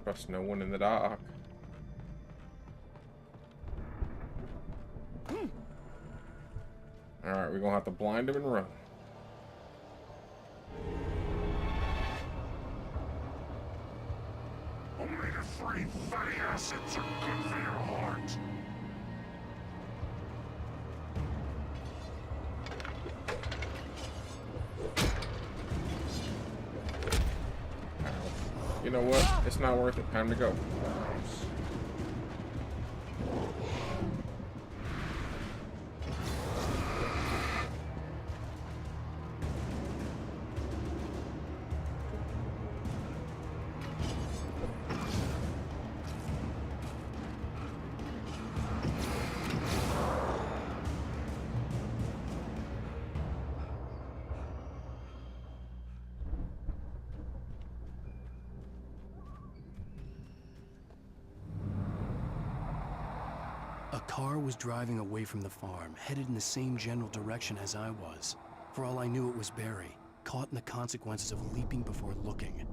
Trust no one in the dark. Alright, we're gonna have to blind him and run. Omega-3 fatty acids are good for your heart. You know what? It's not worth it. Time to go. A car was driving away from the farm, headed in the same general direction as I was. For all I knew, it was Barry, caught in the consequences of leaping before looking.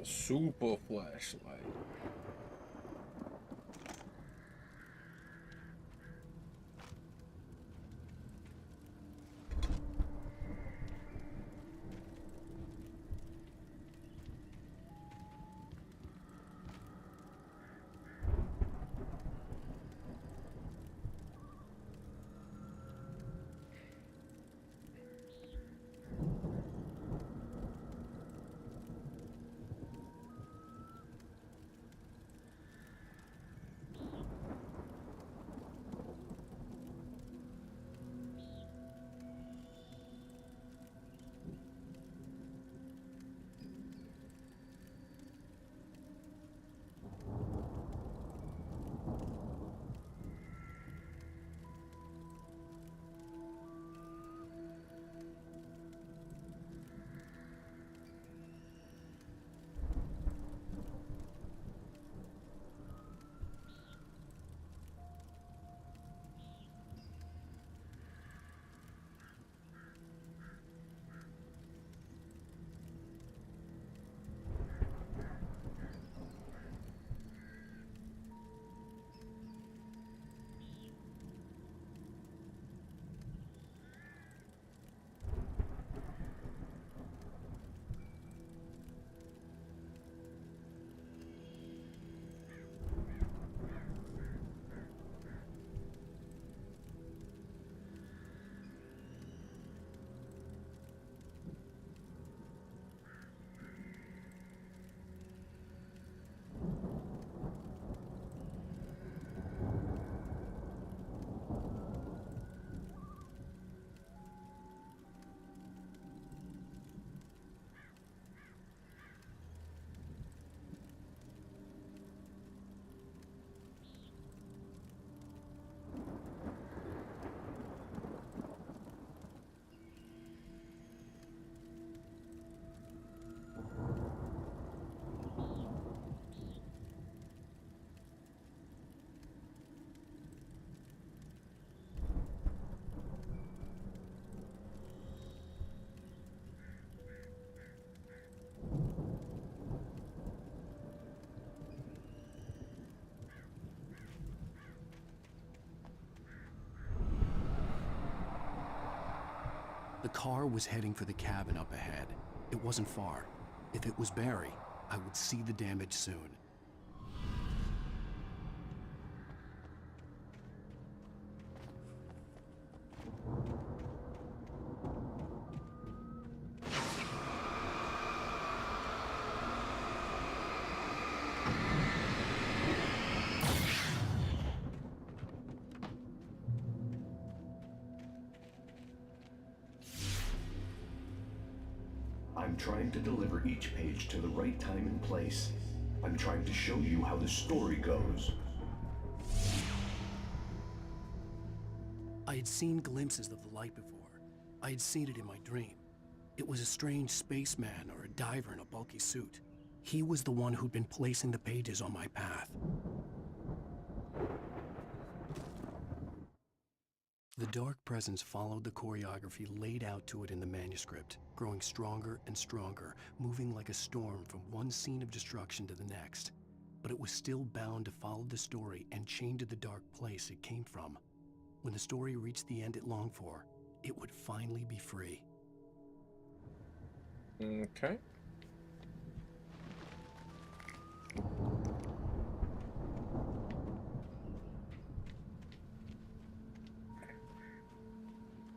A super flashlight. The car was heading for the cabin up ahead. It wasn't far. If it was Barry, I would see the damage soon. I'm trying to deliver each page to the right time and place. I'm trying to show you how the story goes. I had seen glimpses of the light before. I had seen it in my dream. It was a strange spaceman or a diver in a bulky suit. He was the one who'd been placing the pages on my path. The dark presence followed the choreography laid out to it in the manuscript, growing stronger and stronger, moving like a storm from one scene of destruction to the next. But it was still bound to follow the story and chained to the dark place it came from. When the story reached the end it longed for, it would finally be free. Okay.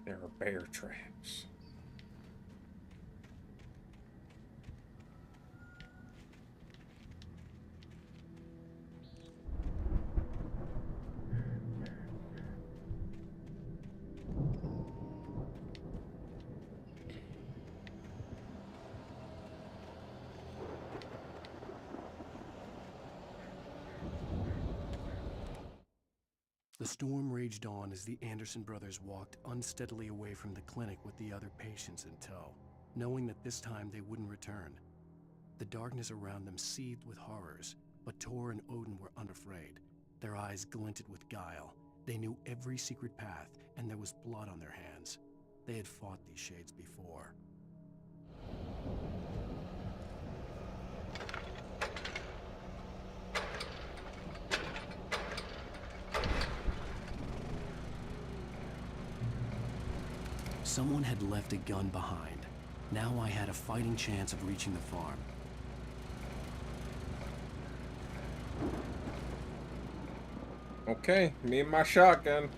There are bear traps. The storm raged on as the Anderson brothers walked unsteadily away from the clinic with the other patients in tow, knowing that this time they wouldn't return. The darkness around them seethed with horrors, but Tor and Odin were unafraid. Their eyes glinted with guile. They knew every secret path, and there was blood on their hands. They had fought these shades before. Someone had left a gun behind. Now I had a fighting chance of reaching the farm. Okay, me and my shotgun.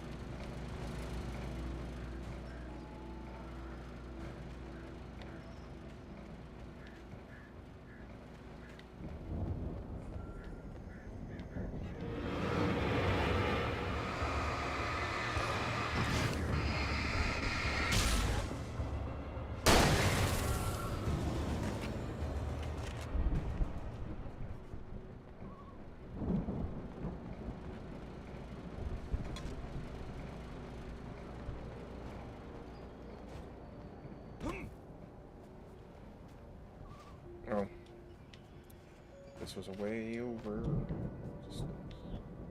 Oh. This was a way over. Just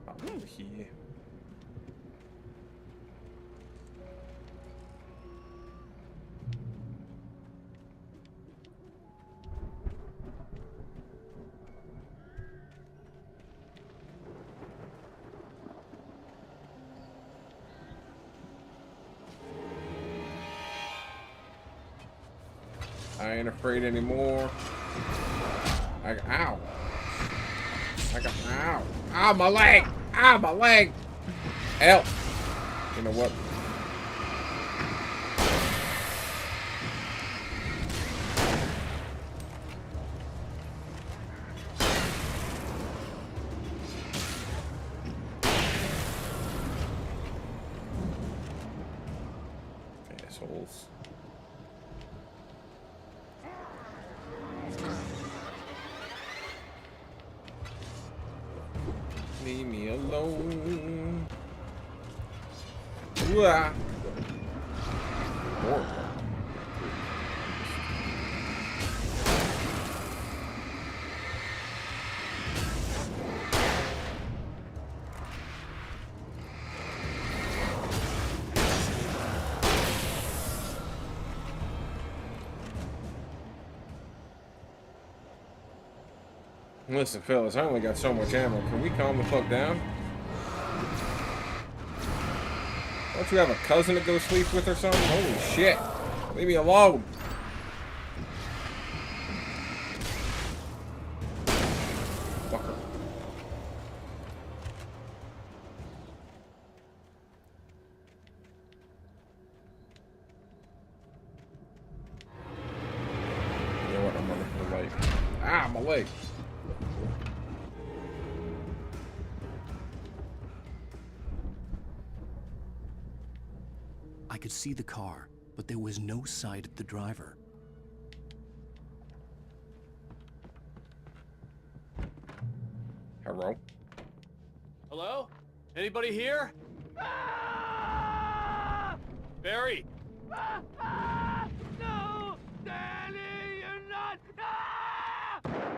hop over here. I ain't afraid anymore. Ow. Ow. Ow, my leg. Ow, my leg. Help. You know what? Assholes. Leave me alone. Wah. More. Listen, fellas, I only got so much ammo. Can we calm the fuck down? Don't you have a cousin to go sleep with or something? Holy shit. Leave me alone. Fucker. You know what? I'm running for the light. Ah, my leg. I could see the car, but there was no sight of the driver. Hello? Hello? Anybody here? Barry! No! Danny, you're not!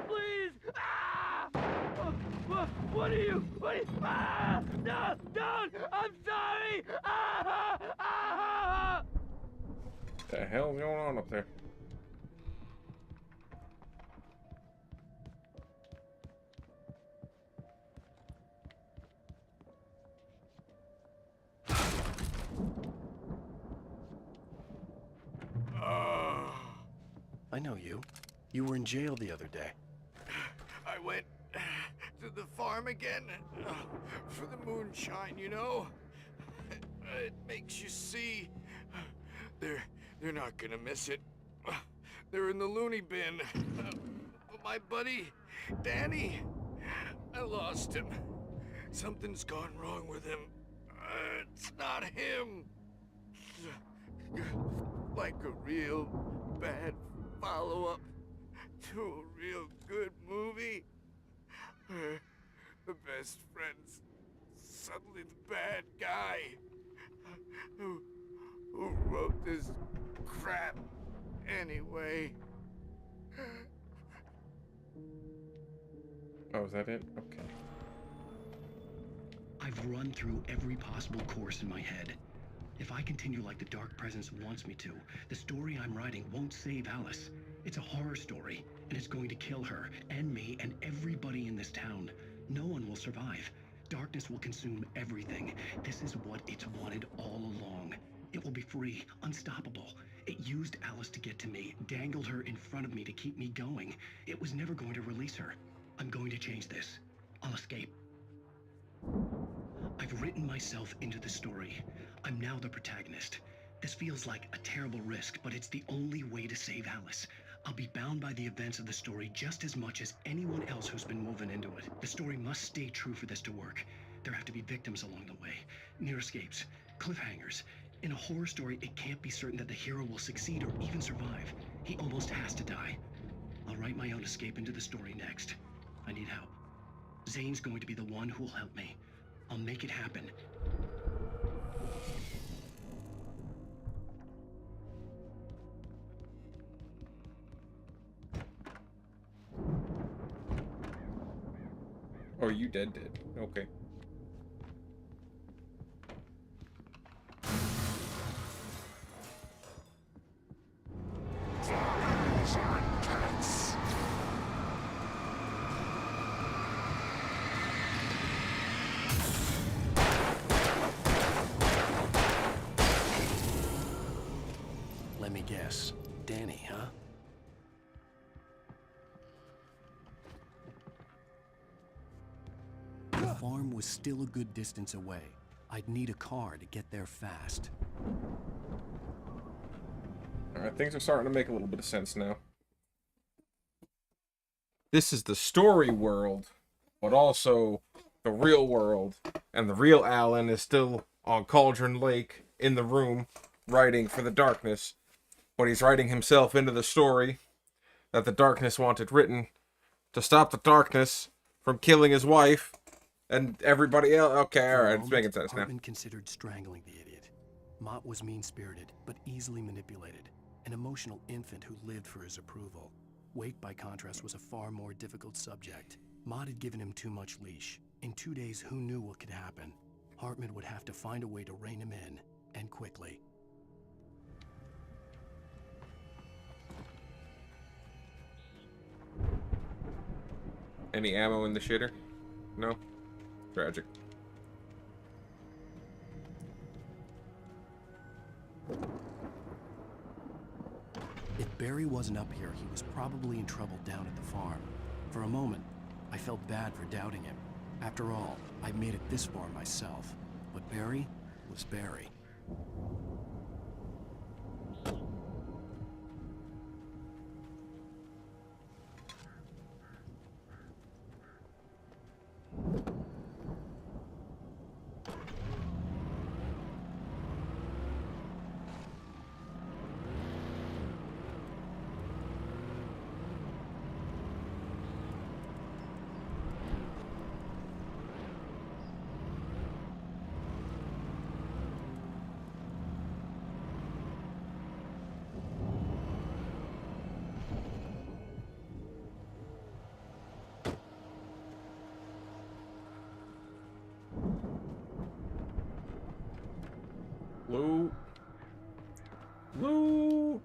Please! What are you? No! Don't! I'm sorry! What the hell's going on up there? I know you. You were in jail the other day. I went to the farm again for the moonshine, you know? It makes you see. They're not gonna miss it. They're in the loony bin. My buddy, Danny, I lost him. Something's gone wrong with him. It's not him. Like a real bad follow-up to a real good movie. The best friend's suddenly the bad guy. Who wrote this crap anyway? Oh, is that it? Okay. I've run through every possible course in my head. If I continue like the Dark Presence wants me to, the story I'm writing won't save Alice. It's a horror story, and it's going to kill her, and me, and everybody in this town. No one will survive. Darkness will consume everything. This is what it's wanted all along. It will be free, unstoppable. It used Alice to get to me, dangled her in front of me to keep me going. It was never going to release her. I'm going to change this. I'll escape. I've written myself into the story. I'm now the protagonist. This feels like a terrible risk, but it's the only way to save Alice. I'll be bound by the events of the story just as much as anyone else who's been woven into it. The story must stay true for this to work. There have to be victims along the way, near escapes, cliffhangers. In a horror story, it can't be certain that the hero will succeed or even survive. He almost has to die. I'll write my own escape into the story next. I need help. Zane's going to be the one who'll help me. I'll make it happen. Oh, you dead. Okay. Let me guess. Danny, huh? The farm was still a good distance away. I'd need a car to get there fast. Alright, things are starting to make a little bit of sense now. This is the story world, but also the real world. And the real Alan is still on Cauldron Lake in the room, writing for the darkness. But he's writing himself into the story that the darkness wanted written to stop the darkness from killing his wife and everybody else. Okay, alright, it's making sense now. Hartman considered strangling the idiot. Mott was mean-spirited, but easily manipulated. An emotional infant who lived for his approval. Wake, by contrast, was a far more difficult subject. Mott had given him too much leash. In 2 days, who knew what could happen? Hartman would have to find a way to rein him in, and quickly. Any ammo in the shitter? No? Tragic. If Barry wasn't up here, he was probably in trouble down at the farm. For a moment, I felt bad for doubting him. After all, I made it this far myself. But Barry was Barry. Lou. Lou.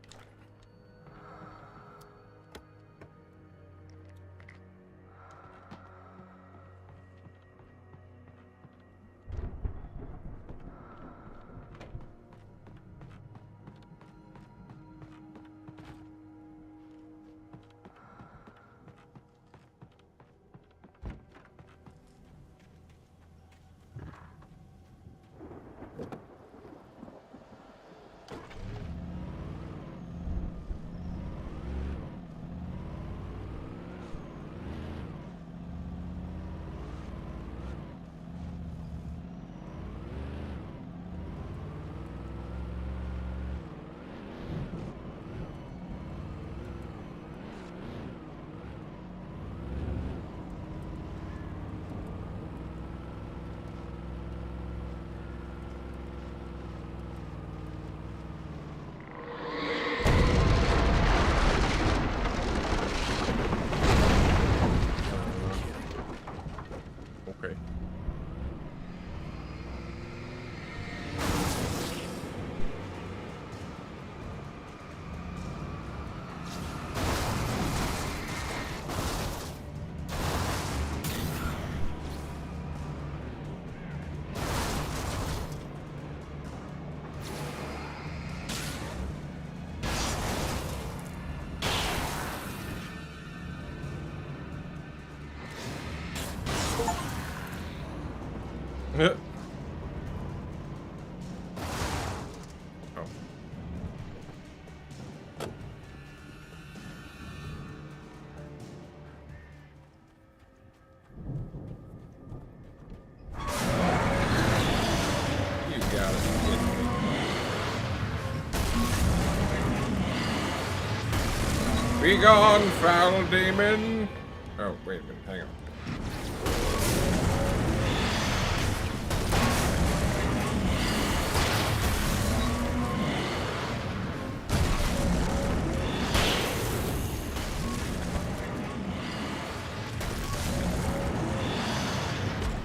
Oh. You gotta be kidding me. Be gone, foul demon! Oh, wait a minute, hang on.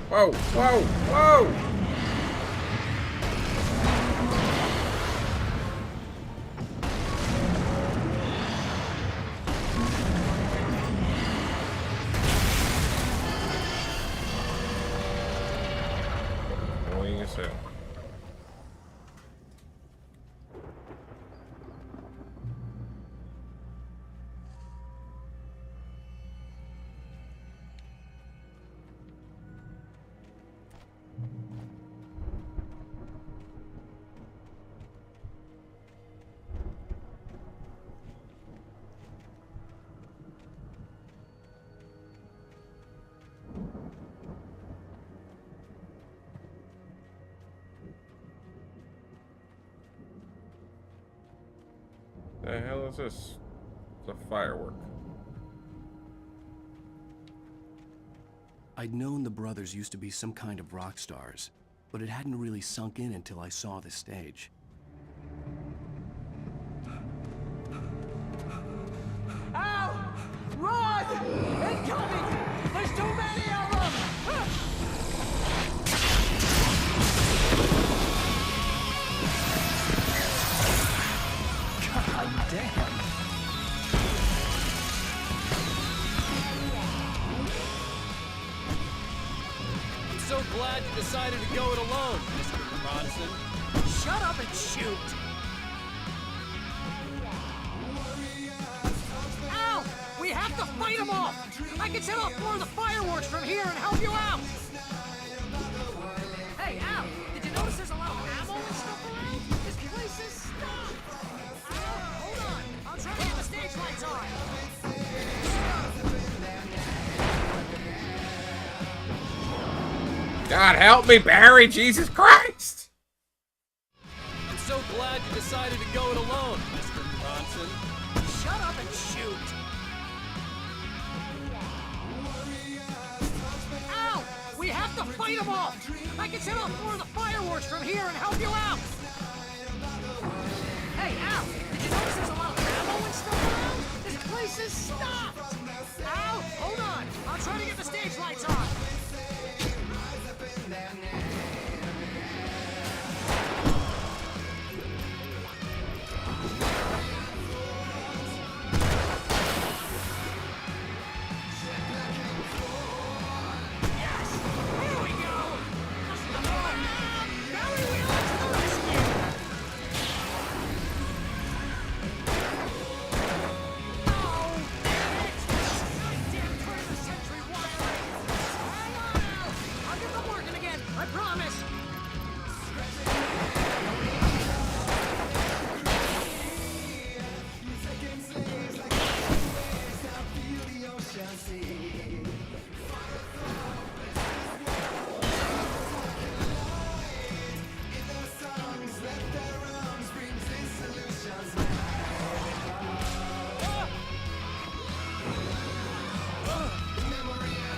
Whoa, whoa, whoa! Annoying as hell. The hell is this? It's a firework. I'd known the brothers used to be some kind of rock stars, but it hadn't really sunk in until I saw the stage. Ow! Run! Incoming! There's too many of them! God damn! I'm so glad you decided to go it alone, Mr. Bronson. Shut up and shoot! Ow! We have to fight them off! I can set off more of the fireworks from here and help you out! Hey, Al! Did you notice there's a lot of ammo and stuff around? This place is stocked! Al, hold on! I'll try to get the stage lights on! God help me, Barry! Jesus Christ! I'm so glad you decided to go it alone, Mr. Bronson. Shut up and shoot! Ow! We have to fight them off! I can set off more of the fireworks from here and help you out! Hey, Al! Did you notice there's a lot of ammo and stuff around? This place is stocked! Al, hold on! I'll try to get the stage lights on!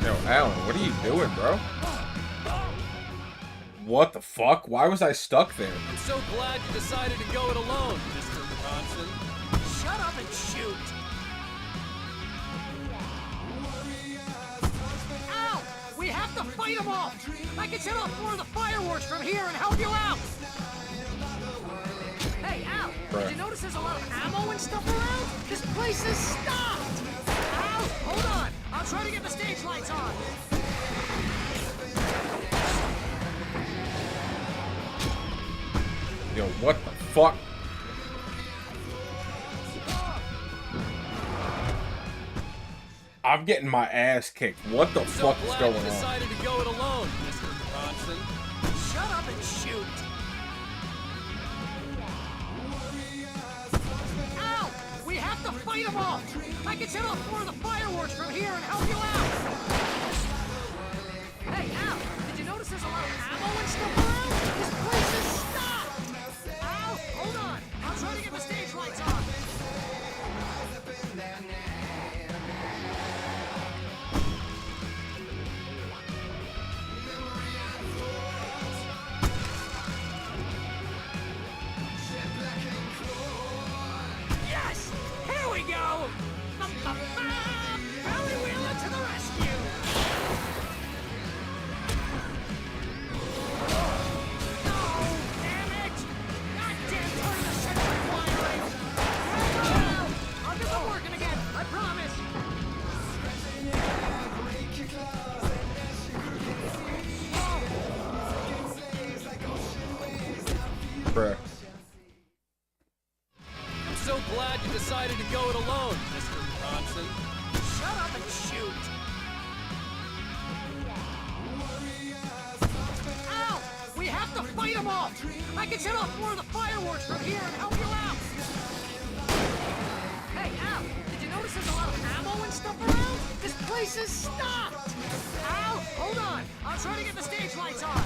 Yo, Alan, what are you doing, bro? What the fuck? Why was I stuck there? I'm so glad you decided to go it alone, Mr. Bronson. Shut up and shoot! Ow! We have to fight them off! I can set off more of the fireworks from here and help you out! Hey, Al! Did you notice there's a lot of ammo and stuff around? This place is stocked! Al, hold on! I'll try to get the stage lights on! Yo, what the fuck? I'm getting my ass kicked. What the fuck is going on? Decided to go it alone, Mr. Bronson. fight them all! I can set off more of the fireworks from here and help you out! Hey, Al, did you notice there's a lot of ammo and stuff around? This place is stocked! Al, hold on! I'm trying to get the stage lights on! Yes! Here we go! Barry Wheeler to the rescue! No! Damn it! Goddamn turn the central wiring! I'll get them working again, I promise! Bruh. I'm so glad you decided to go it alone, Mr. Bronson. Shut up and shoot! Al! We have to fight them all! I can set off more of the fireworks from here and help you out! Hey, Al! Did you notice there's a lot of ammo and stuff around? This place is stocked! Al, hold on! I'm trying to get the stage lights on!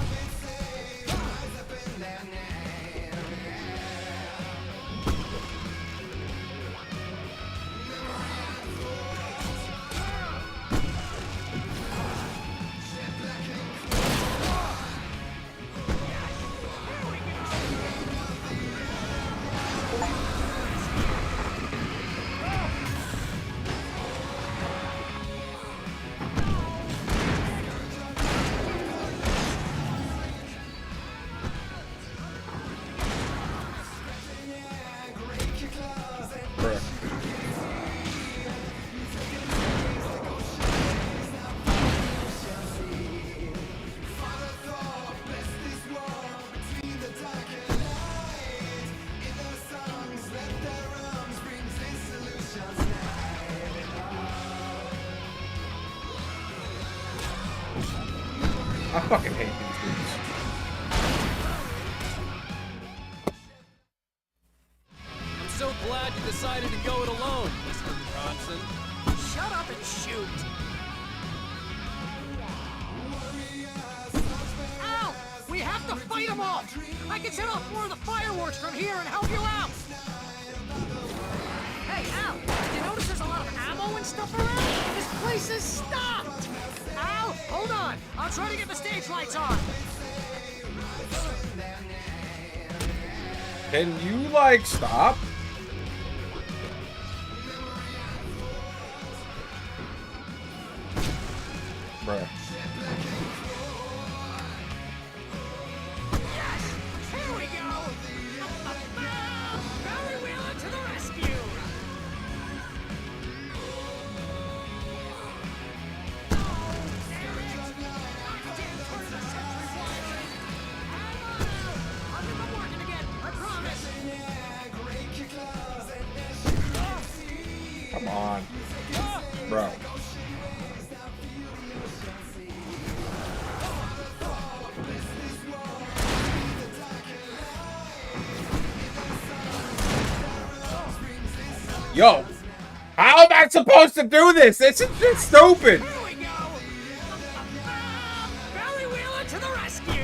I fucking hate these dudes. I'm so glad you decided to go it alone, Mr. Bronson. Shut up and shoot! Al! We have to fight them all! I can set off more of the fireworks from here and help you out! Hey, Al! Did you notice there's a lot of ammo and stuff around? This place is stocked! Al, hold on! I'm trying to get the stage lights on! Can you, like, stop? Bruh. Yes! Here we go! Barry Wheeler to the rescue! Come on. Bro. Yo! How am I supposed to do this? It's just stupid! Here we go! Barry Wheeler to the rescue!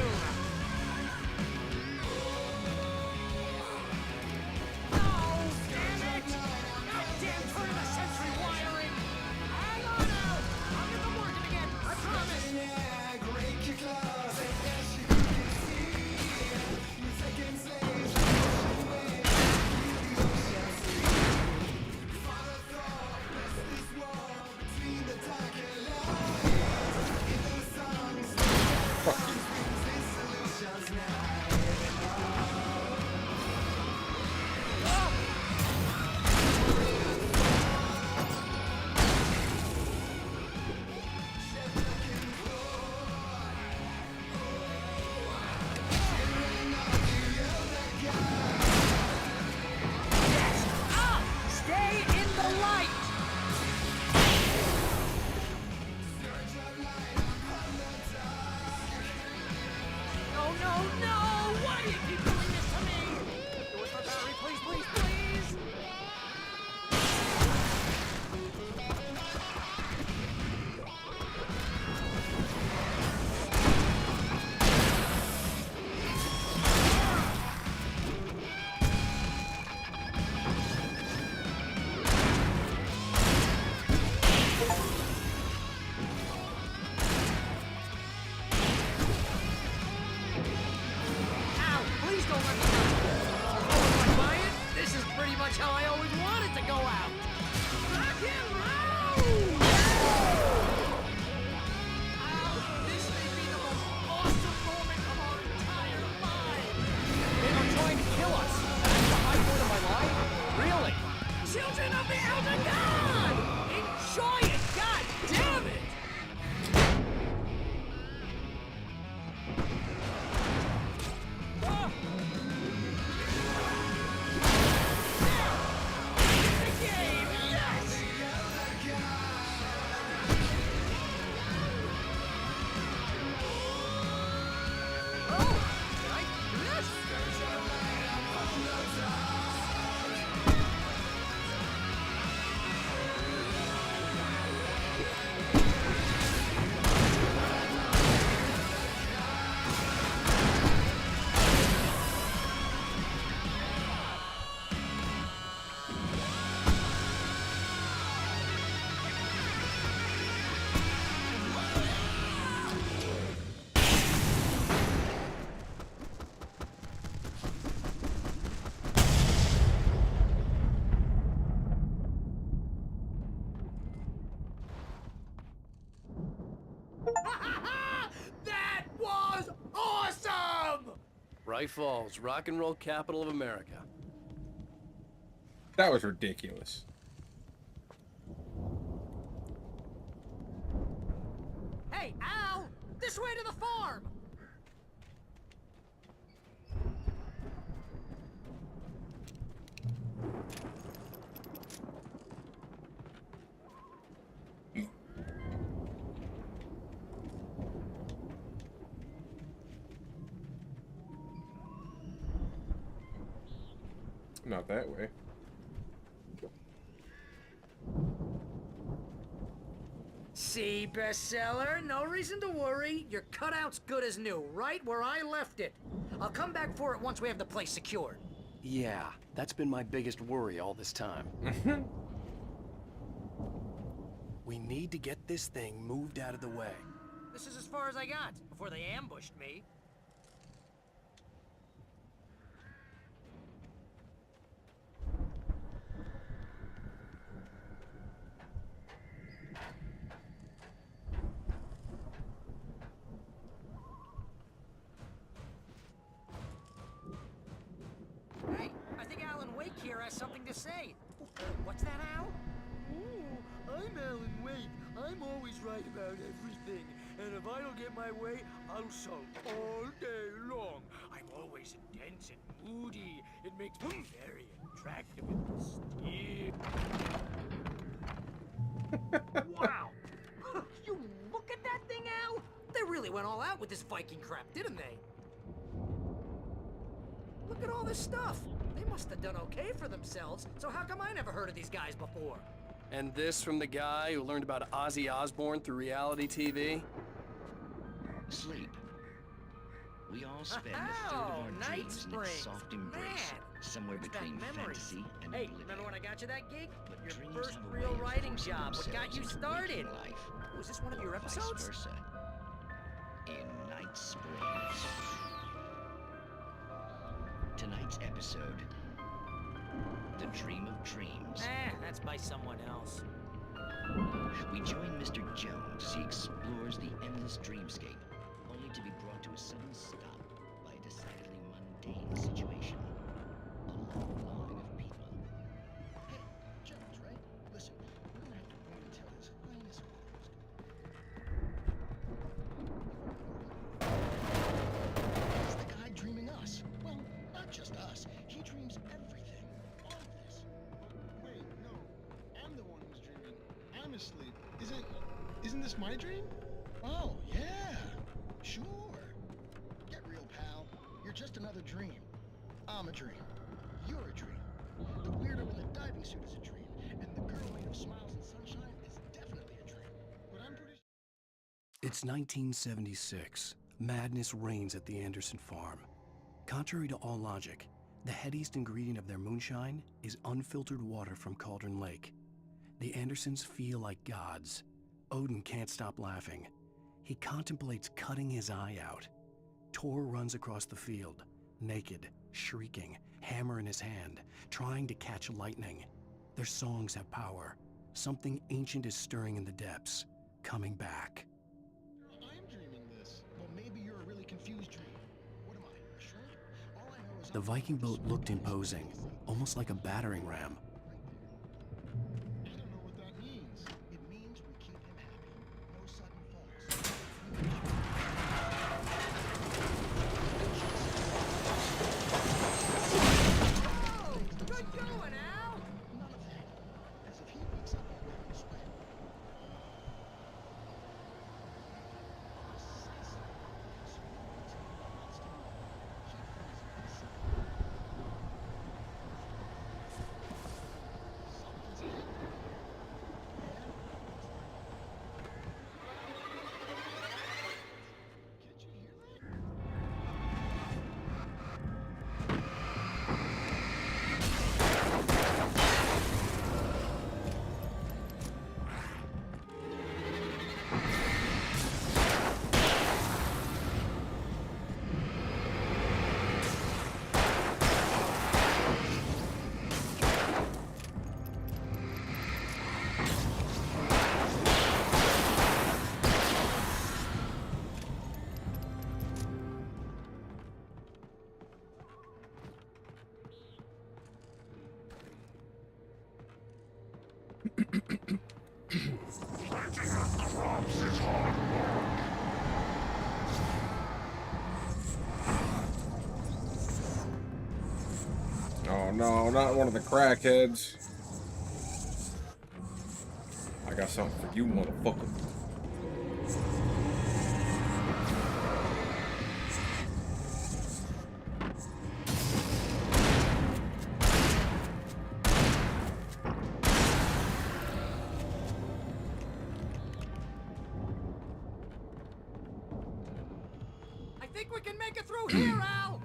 That was awesome! Bright Falls, rock and roll capital of America. That was ridiculous. Hey, Al! This way to the farm! Not that way. See, bestseller? No reason to worry. Your cutout's good as new, right where I left it. I'll come back for it once we have the place secured. Yeah, that's been my biggest worry all this time. We need to get this thing moved out of the way. This is as far as I got, before they ambushed me. Hey, I think Alan Wake here has something to say. What's that, Al? Ooh, I'm Alan Wake. I'm always right about everything. And if I don't get my way, I'll sulk all day long. I'm always intense and moody. It makes me very attractive and mysterious. Wow! You look at that thing, Al? They really went all out with this Viking crap, didn't they? Look at all this stuff. They must have done okay for themselves, so how come I never heard of these guys before? And this from the guy who learned about Ozzy Osbourne through reality TV? Sleep. We all spend a third of our dreams in its soft embrace, somewhere between fantasy and Hey, oblivion. remember when I got you that gig? But Your dreams first have a way real of writing forcing job. What got themselves you into started? waking life. Was this one of your episodes? Vice versa. In Night Springs. Tonight's episode, The Dream of Dreams. That's by someone else. We join Mr. Jones as he explores the endless dreamscape, only to be brought to a sudden stop by a decidedly mundane situation. A long line of people. Hey, Jones, right? Listen, we're gonna have to wait until his highness Is the guy dreaming us? Well, not just us. He dreams everything. All of this. Wait, no. I'm the one who's dreaming. I'm asleep. Isn't this my dream? Oh, yeah. Sure. Get real, pal. You're just another dream. I'm a dream. You're a dream. The weirdo in the diving suit is a dream. And the girl made of smiles and sunshine is definitely a dream. But I'm pretty It's 1976. Madness reigns at the Anderson farm. Contrary to all logic, the headiest ingredient of their moonshine is unfiltered water from Cauldron Lake. The Andersons feel like gods. Odin can't stop laughing. He contemplates cutting his eye out. Tor runs across the field, naked, shrieking, hammer in his hand, trying to catch lightning. Their songs have power. Something ancient is stirring in the depths, coming back. I'm dreaming this. Well, maybe you're a really confused dream. What am I, a shrimp? All I know is The Viking boat looked imposing, almost like a battering ram. I don't know what that means. It means we keep him happy. No sudden falls. Oh, good going, Al! None of that. As if he wakes up and wearing a sweat. I'm not one of the crackheads. I got something for you, motherfucker. I think we can make it through here, Al!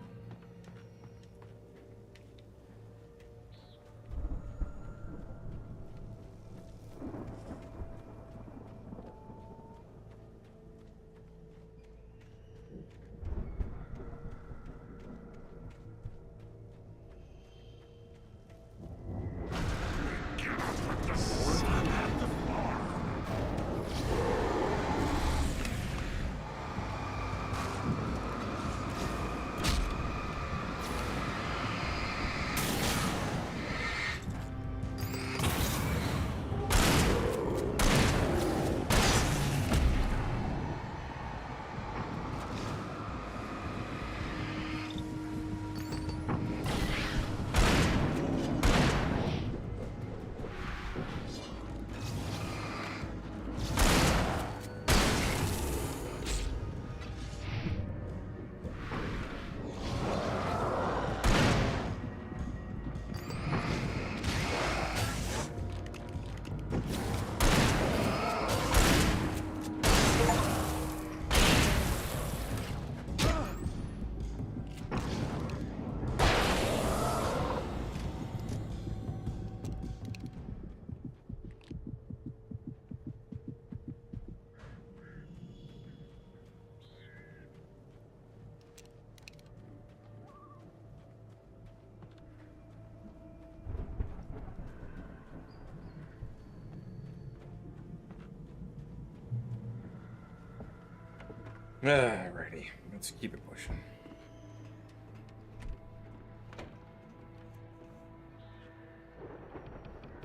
Alrighty, let's keep it pushing.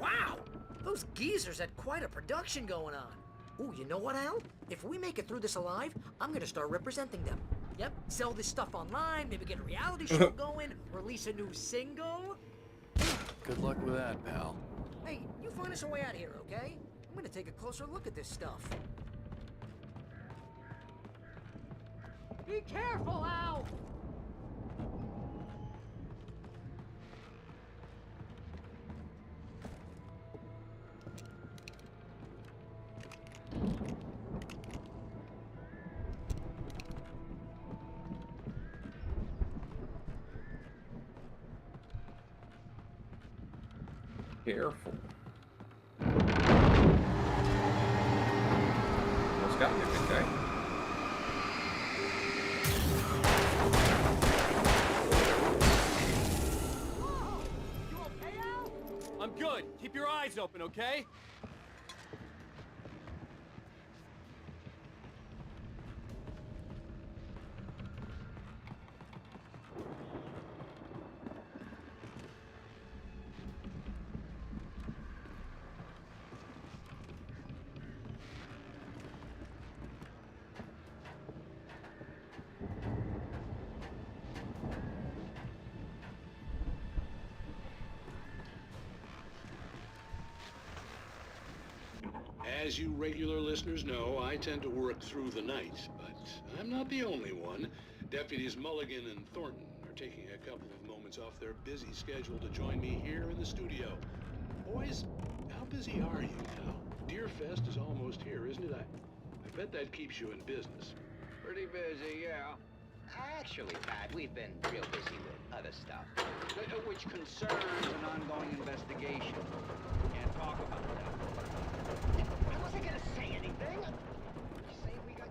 Wow! Those geezers had quite a production going on. Ooh, you know what, Al? If we make it through this alive, I'm gonna start representing them. Yep, sell this stuff online, maybe get a reality show going, release a new single. Good luck with that, pal. Hey, you find us a way out of here, okay? I'm gonna take a closer look at this stuff. Be careful, Al! Careful. What's got me, big guy? I'm good. Keep your eyes open, okay? As you regular listeners know, I tend to work through the night, but I'm not the only one. Deputies Mulligan and Thornton are taking a couple of moments off their busy schedule to join me here in the studio. Boys, how busy are you now? Deerfest is almost here, isn't it? I bet that keeps you in business. Pretty busy, yeah. Actually, Pat, we've been real busy with other stuff, which concerns an ongoing investigation. Can't talk about that. I wasn't gonna say anything. Say we got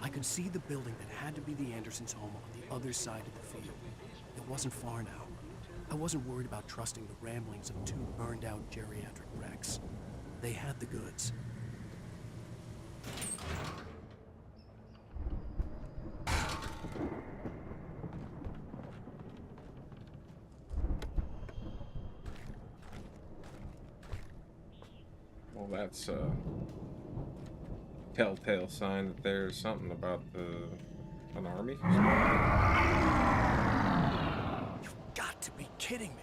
I could see the building that had to be the Andersons' home on the other side of the field. It wasn't far now. I wasn't worried about trusting the ramblings of two burned-out geriatric wrecks. They had the goods. Well, that's a telltale sign that there's something about an army. You kidding me.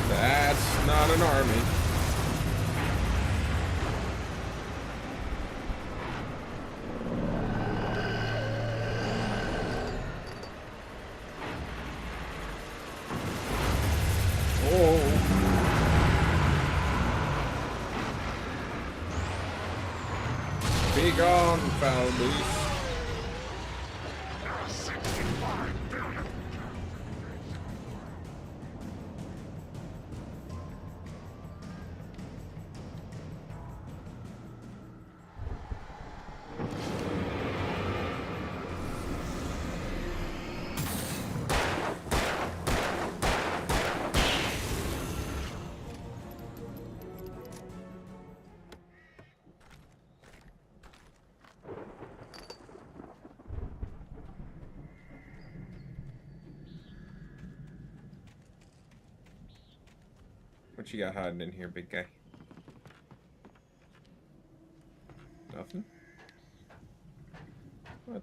That's not an army. Be gone, foul beast. What you got hiding in here, big guy? Nothing? What?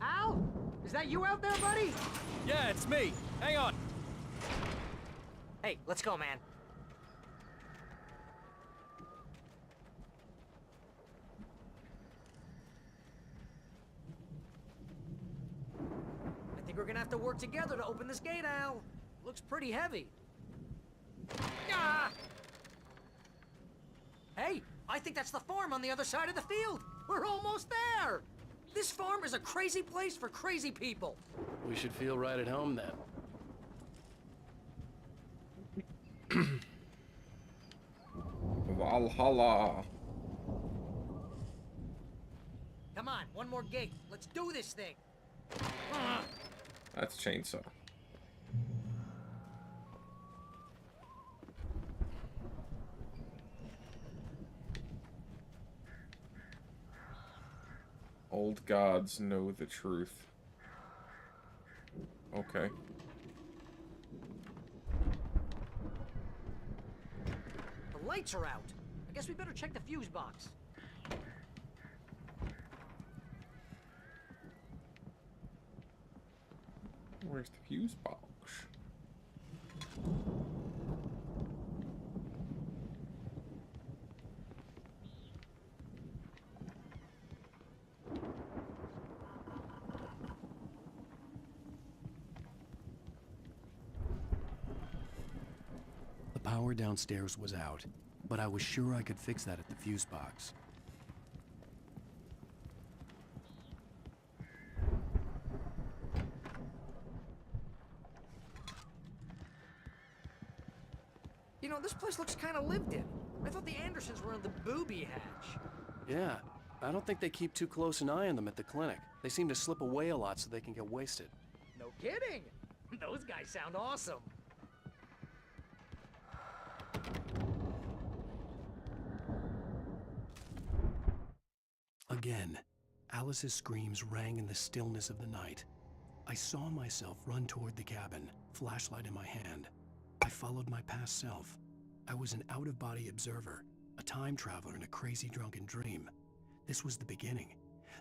Al? Is that you out there, buddy? Yeah, it's me. Hang on. Hey, let's go, man. I think we're gonna have to work together to open this gate, Al. Looks pretty heavy. Ah! Hey, I think that's the farm on the other side of the field. We're almost there. This farm is a crazy place for crazy people. We should feel right at home then. Valhalla. Come on, one more gate. Let's do this thing. That's chainsaw. Old gods know the truth. Okay. The lights are out. I guess we better check the fuse box. Where's the fuse box? The power downstairs was out, but I was sure I could fix that at the fuse box. You know, this place looks kind of lived in. I thought the Andersons were in the booby hatch. Yeah, I don't think they keep too close an eye on them at the clinic. They seem to slip away a lot so they can get wasted. No kidding. Those guys sound awesome. Again, Alice's screams rang in the stillness of the night. I saw myself run toward the cabin, flashlight in my hand. I followed my past self. I was an out-of-body observer, a time traveler in a crazy drunken dream. This was the beginning.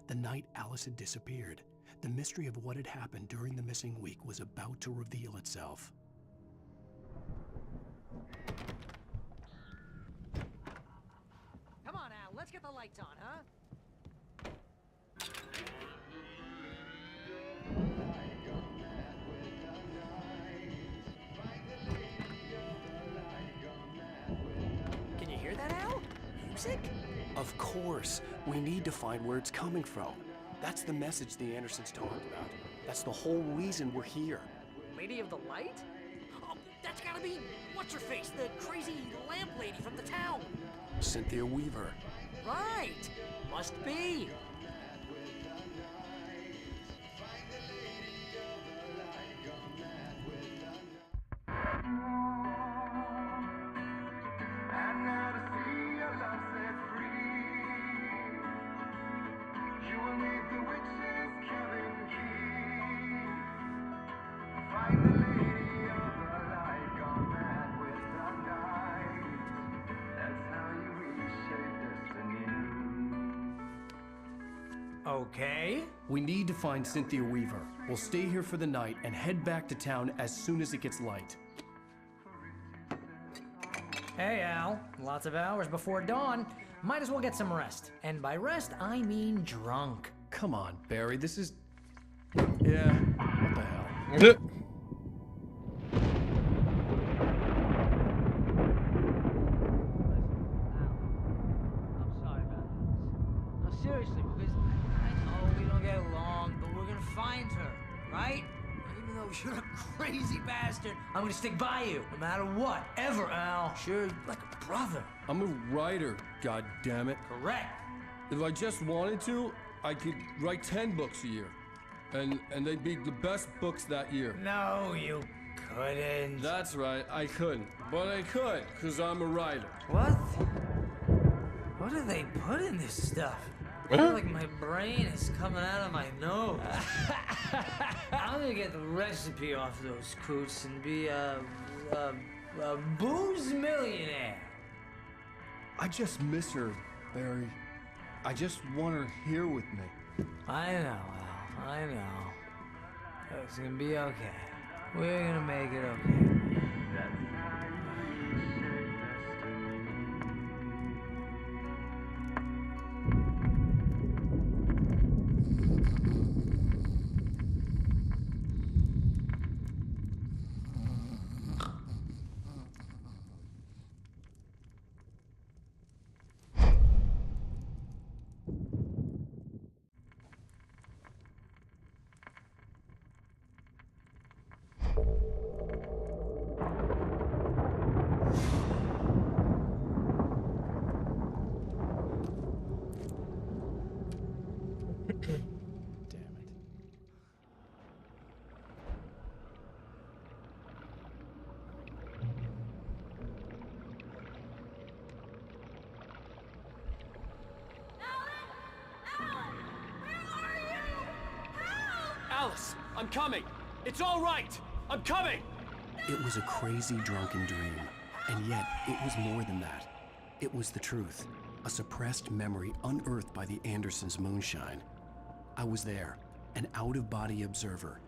The night Alice had disappeared. The mystery of what had happened during the missing week was about to reveal itself. Come on, Al, let's get the lights on, huh? Can you hear that, Al? Music? Of course. We need to find where it's coming from. That's the message the Andersons talked about. That's the whole reason we're here. Lady of the Light? Oh, that's gotta be what's-her-face, the crazy lamp lady from the town. Cynthia Weaver. Right. Must be. Okay. We need to find Cynthia Weaver. We'll stay here for the night and head back to town as soon as it gets light. Hey, Al. Lots of hours before dawn. Might as well get some rest. And by rest, I mean drunk. Come on, Barry, this is... Yeah, what the hell? No, seriously, because I know we don't get along, but we're gonna find her, right? Even though you're a crazy bastard, I'm gonna stick by you, no matter what, ever, Al. Sure, like a brother. I'm a writer, goddammit. Correct. If I just wanted to, I could write 10 books a year. And they'd be the best books that year. No, you couldn't. That's right, I couldn't. But I could, because I'm a writer. What? What do they put in this stuff? I feel like my brain is coming out of my nose. I'm gonna get the recipe off those coots and be a booze millionaire. I just miss her, Barry. I just want her here with me. I know, Al. I know. It's gonna be okay. We're gonna make it okay. Alice, I'm coming. It's all right. I'm coming. It was a crazy drunken dream, and yet it was more than that. It was the truth, a suppressed memory unearthed by the Andersons' moonshine. I was there, an out-of-body observer.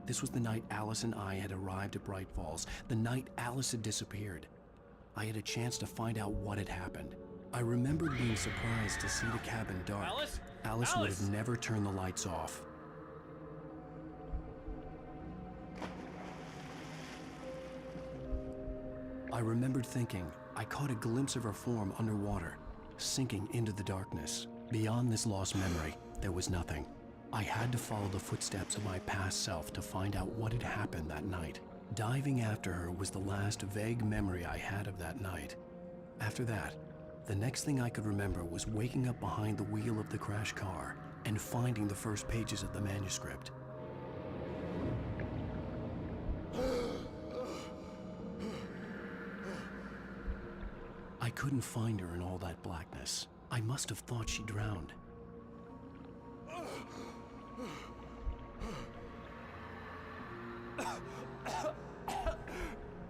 This was the night Alice and I had arrived at Bright Falls, the night Alice had disappeared. I had a chance to find out what had happened. I remembered being surprised to see the cabin dark. Alice would have never turned the lights off. I remembered thinking I caught a glimpse of her form underwater, sinking into the darkness. Beyond this lost memory, there was nothing. I had to follow the footsteps of my past self to find out what had happened that night. Diving after her was the last vague memory I had of that night. After that, the next thing I could remember was waking up behind the wheel of the crashed car and finding the first pages of the manuscript. I couldn't find her in all that blackness. I must have thought she drowned.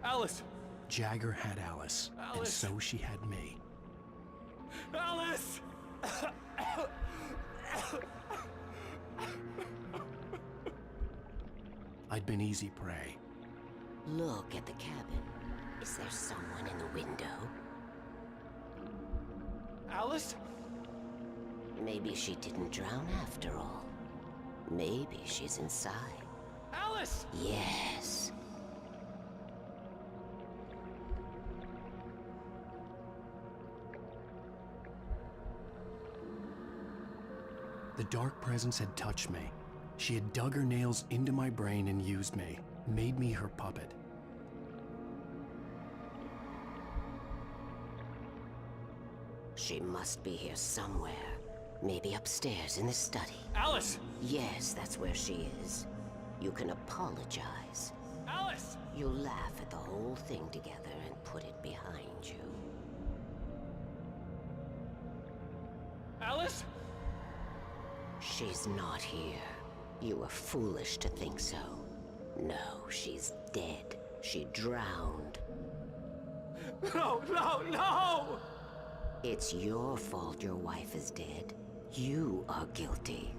Alice! Jagger had Alice, and so she had me. Alice! I'd been easy prey. Look at the cabin. Is there someone in the window? Alice? Maybe she didn't drown after all. Maybe she's inside. Alice! Yes. The dark presence had touched me. She had dug her nails into my brain and used me, made me her puppet. She must be here somewhere. Maybe upstairs in the study. Alice! Yes, that's where she is. You can apologize. Alice! You'll laugh at the whole thing together and put it behind you. Alice? She's not here. You were foolish to think so. No, she's dead. She drowned. No, no, no! It's your fault your wife is dead. You are guilty.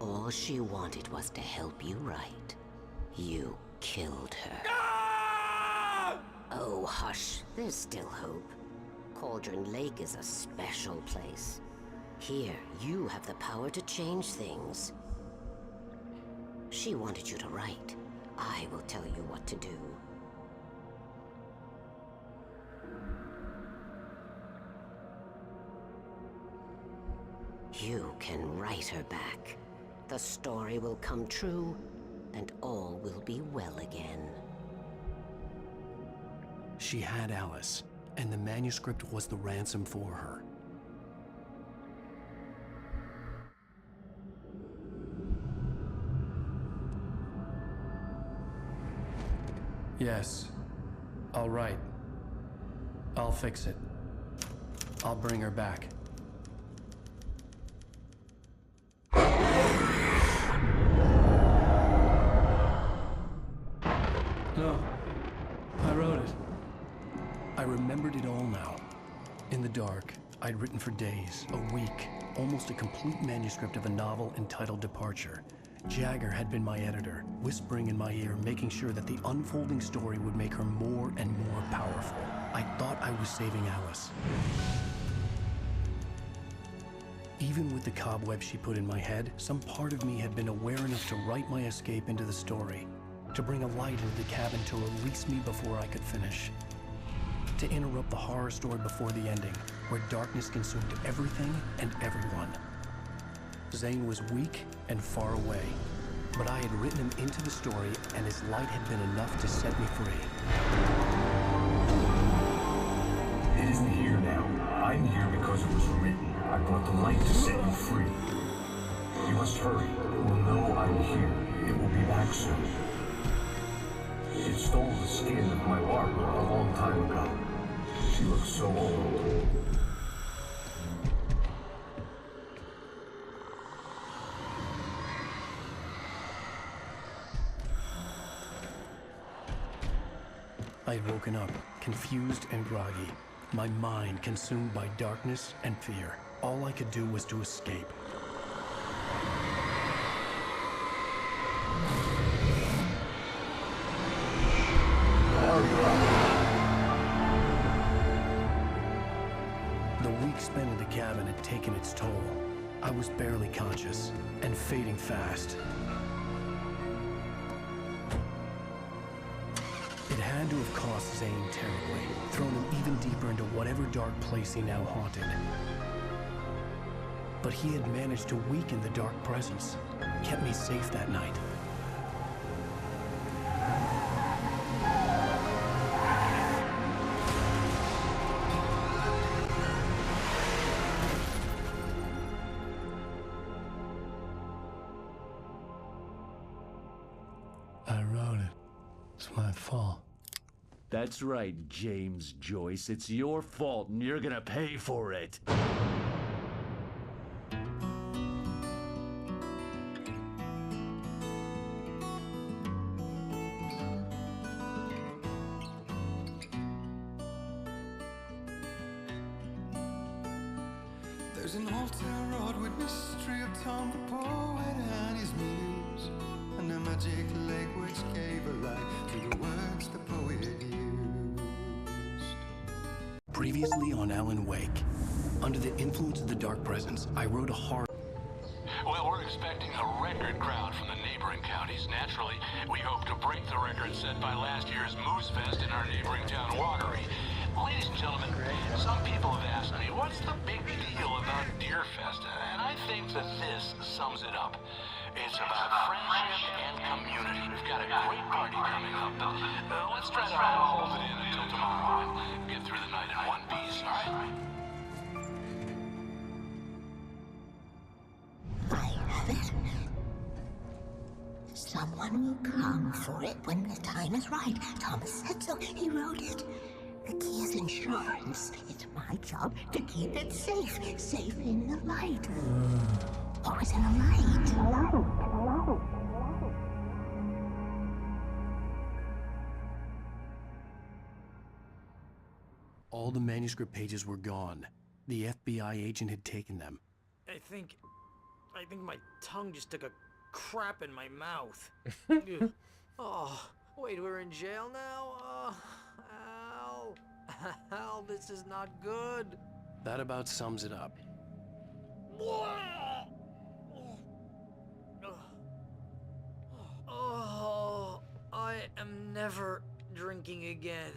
All she wanted was to help you right. You killed her. Ah! Oh, hush. There's still hope. Cauldron Lake is a special place. Here, you have the power to change things. She wanted you to write. I will tell you what to do. You can write her back. The story will come true, and all will be well again. She had Alice, and the manuscript was the ransom for her. Yes. All right. I'll fix it. I'll bring her back. No. I wrote it. I remembered it all now. In the dark, I'd written for days, a week, almost a complete manuscript of a novel entitled Departure. Jagger had been my editor, whispering in my ear, making sure that the unfolding story would make her more and more powerful. I thought I was saving Alice. Even with the cobweb she put in my head, some part of me had been aware enough to write my escape into the story, to bring a light into the cabin to release me before I could finish, to interrupt the horror story before the ending, where darkness consumed everything and everyone. Zane was weak and far away, but I had written him into the story, and his light had been enough to set me free. It isn't here now. I'm here because it was written. I brought the light to set you free. You must hurry. It will know I'm here. It will be back soon. It stole the skin of my Barbara a long time ago. She looks so old. I had woken up, confused and groggy, my mind consumed by darkness and fear. All I could do was to escape. The week spent in the cabin had taken its toll. I was barely conscious and fading fast. It had to have cost Zane terribly, thrown him even deeper into whatever dark place he now haunted. But he had managed to weaken the dark presence, kept me safe that night. I wrote it. It's my fault. That's right, James Joyce. It's your fault, and you're gonna pay for it. There's an old town road with mystery of Tom the poet and his muse, and a magic lake which gave a light to the words the poet used. Previously on Alan Wake, under the influence of the dark presence, I wrote a horror. Well, we're expecting a record crowd from the neighboring counties. Naturally, we hope to break the record set by last year's Moose Fest in our neighboring town, Watery. Ladies and gentlemen, some people have asked me, what's the big deal about Deer Fest? And I think that this sums it up. It's about friendship and community. We've got a great party coming up, but let's try to hold it in until tomorrow and get through the night in one piece, all right? it. Someone will come for it when the time is right. Thomas said so. He wrote it. The key is insurance. It's my job to keep it safe. Safe in the light. Always in the light. All the manuscript pages were gone. The FBI agent had taken them. I think my tongue just took a crap in my mouth. Ugh. Oh, wait, we're in jail now? Al. Al, this is not good. That about sums it up. Oh, I am never drinking again.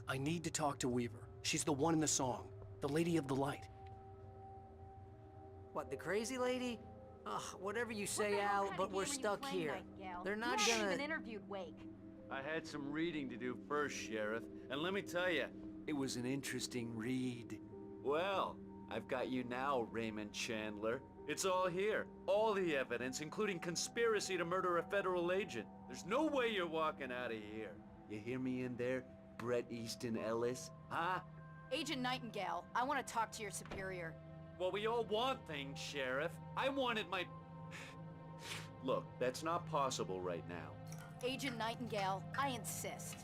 I need to talk to Weaver. She's the one in the song. The Lady of the Light. What, the crazy lady? Ugh, whatever you say, Al, but we're stuck here. They're not gonna... even interviewed Wake. I had some reading to do first, Sheriff, and let me tell you, it was an interesting read. Well, I've got you now, Raymond Chandler. It's all here. All the evidence, including conspiracy to murder a federal agent. There's no way you're walking out of here. You hear me in there, Bret Easton Ellis? Huh? Agent Nightingale, I want to talk to your superior. Well, we all want things, Sheriff. I wanted my... Look, that's not possible right now. Agent Nightingale, I insist.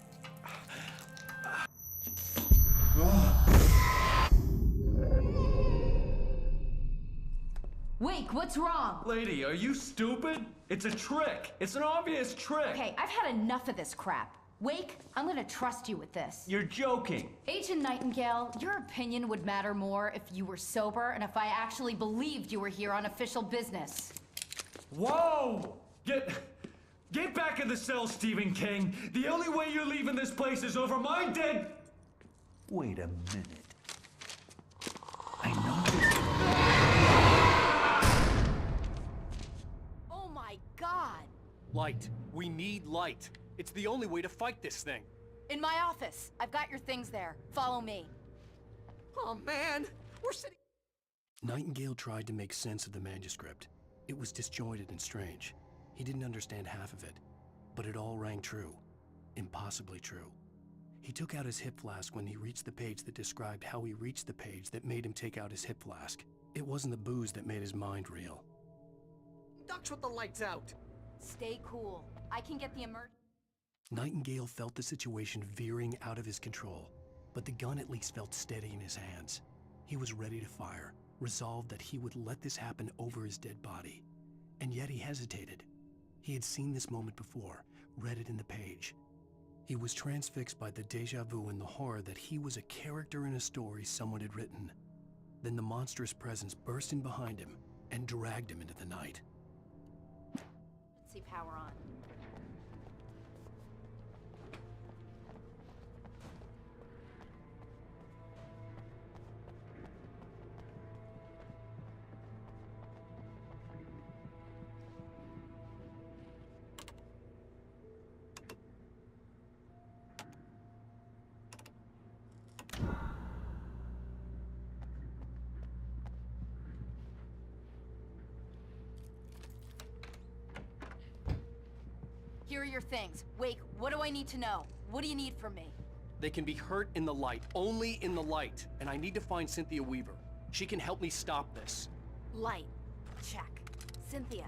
Wake, what's wrong? Lady, are you stupid? It's a trick. It's an obvious trick. Okay, I've had enough of this crap. Wake, I'm gonna trust you with this. You're joking. Agent Nightingale, your opinion would matter more if you were sober and if I actually believed you were here on official business. Whoa! Get back in the cell, Stephen King. The only way you're leaving this place is over my dead... Wait a minute. I know Oh my God! Light. We need light. It's the only way to fight this thing. In my office. I've got your things there. Follow me. Oh man, we're sitting... Nightingale tried to make sense of the manuscript. It was disjointed and strange. He didn't understand half of it, but it all rang true. Impossibly true. He took out his hip flask when he reached the page that described how he reached the page that made him take out his hip flask. It wasn't the booze that made his mind reel. Ducks with the lights out. Stay cool. I can get the emergency... Nightingale felt the situation veering out of his control, but the gun at least felt steady in his hands. He was ready to fire, resolved that he would let this happen over his dead body. And yet he hesitated. He had seen this moment before, read it in the page. He was transfixed by the déjà vu and the horror that he was a character in a story someone had written. Then the monstrous presence burst in behind him and dragged him into the night. Power on. Here are your things. Wake, what do I need to know? What do you need from me? They can be hurt in the light, only in the light. And I need to find Cynthia Weaver. She can help me stop this. Light. Check. Cynthia.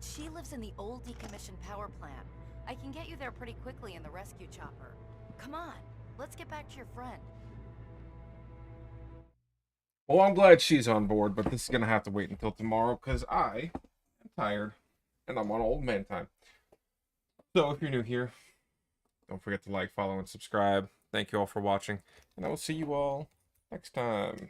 She lives in the old decommissioned power plant. I can get you there pretty quickly in the rescue chopper. Come on, let's get back to your friend. Well, I'm glad she's on board, but this is going to have to wait until tomorrow because I am tired and I'm on old man time. So if you're new here, don't forget to like, follow, and subscribe. Thank you all for watching, and I will see you all next time.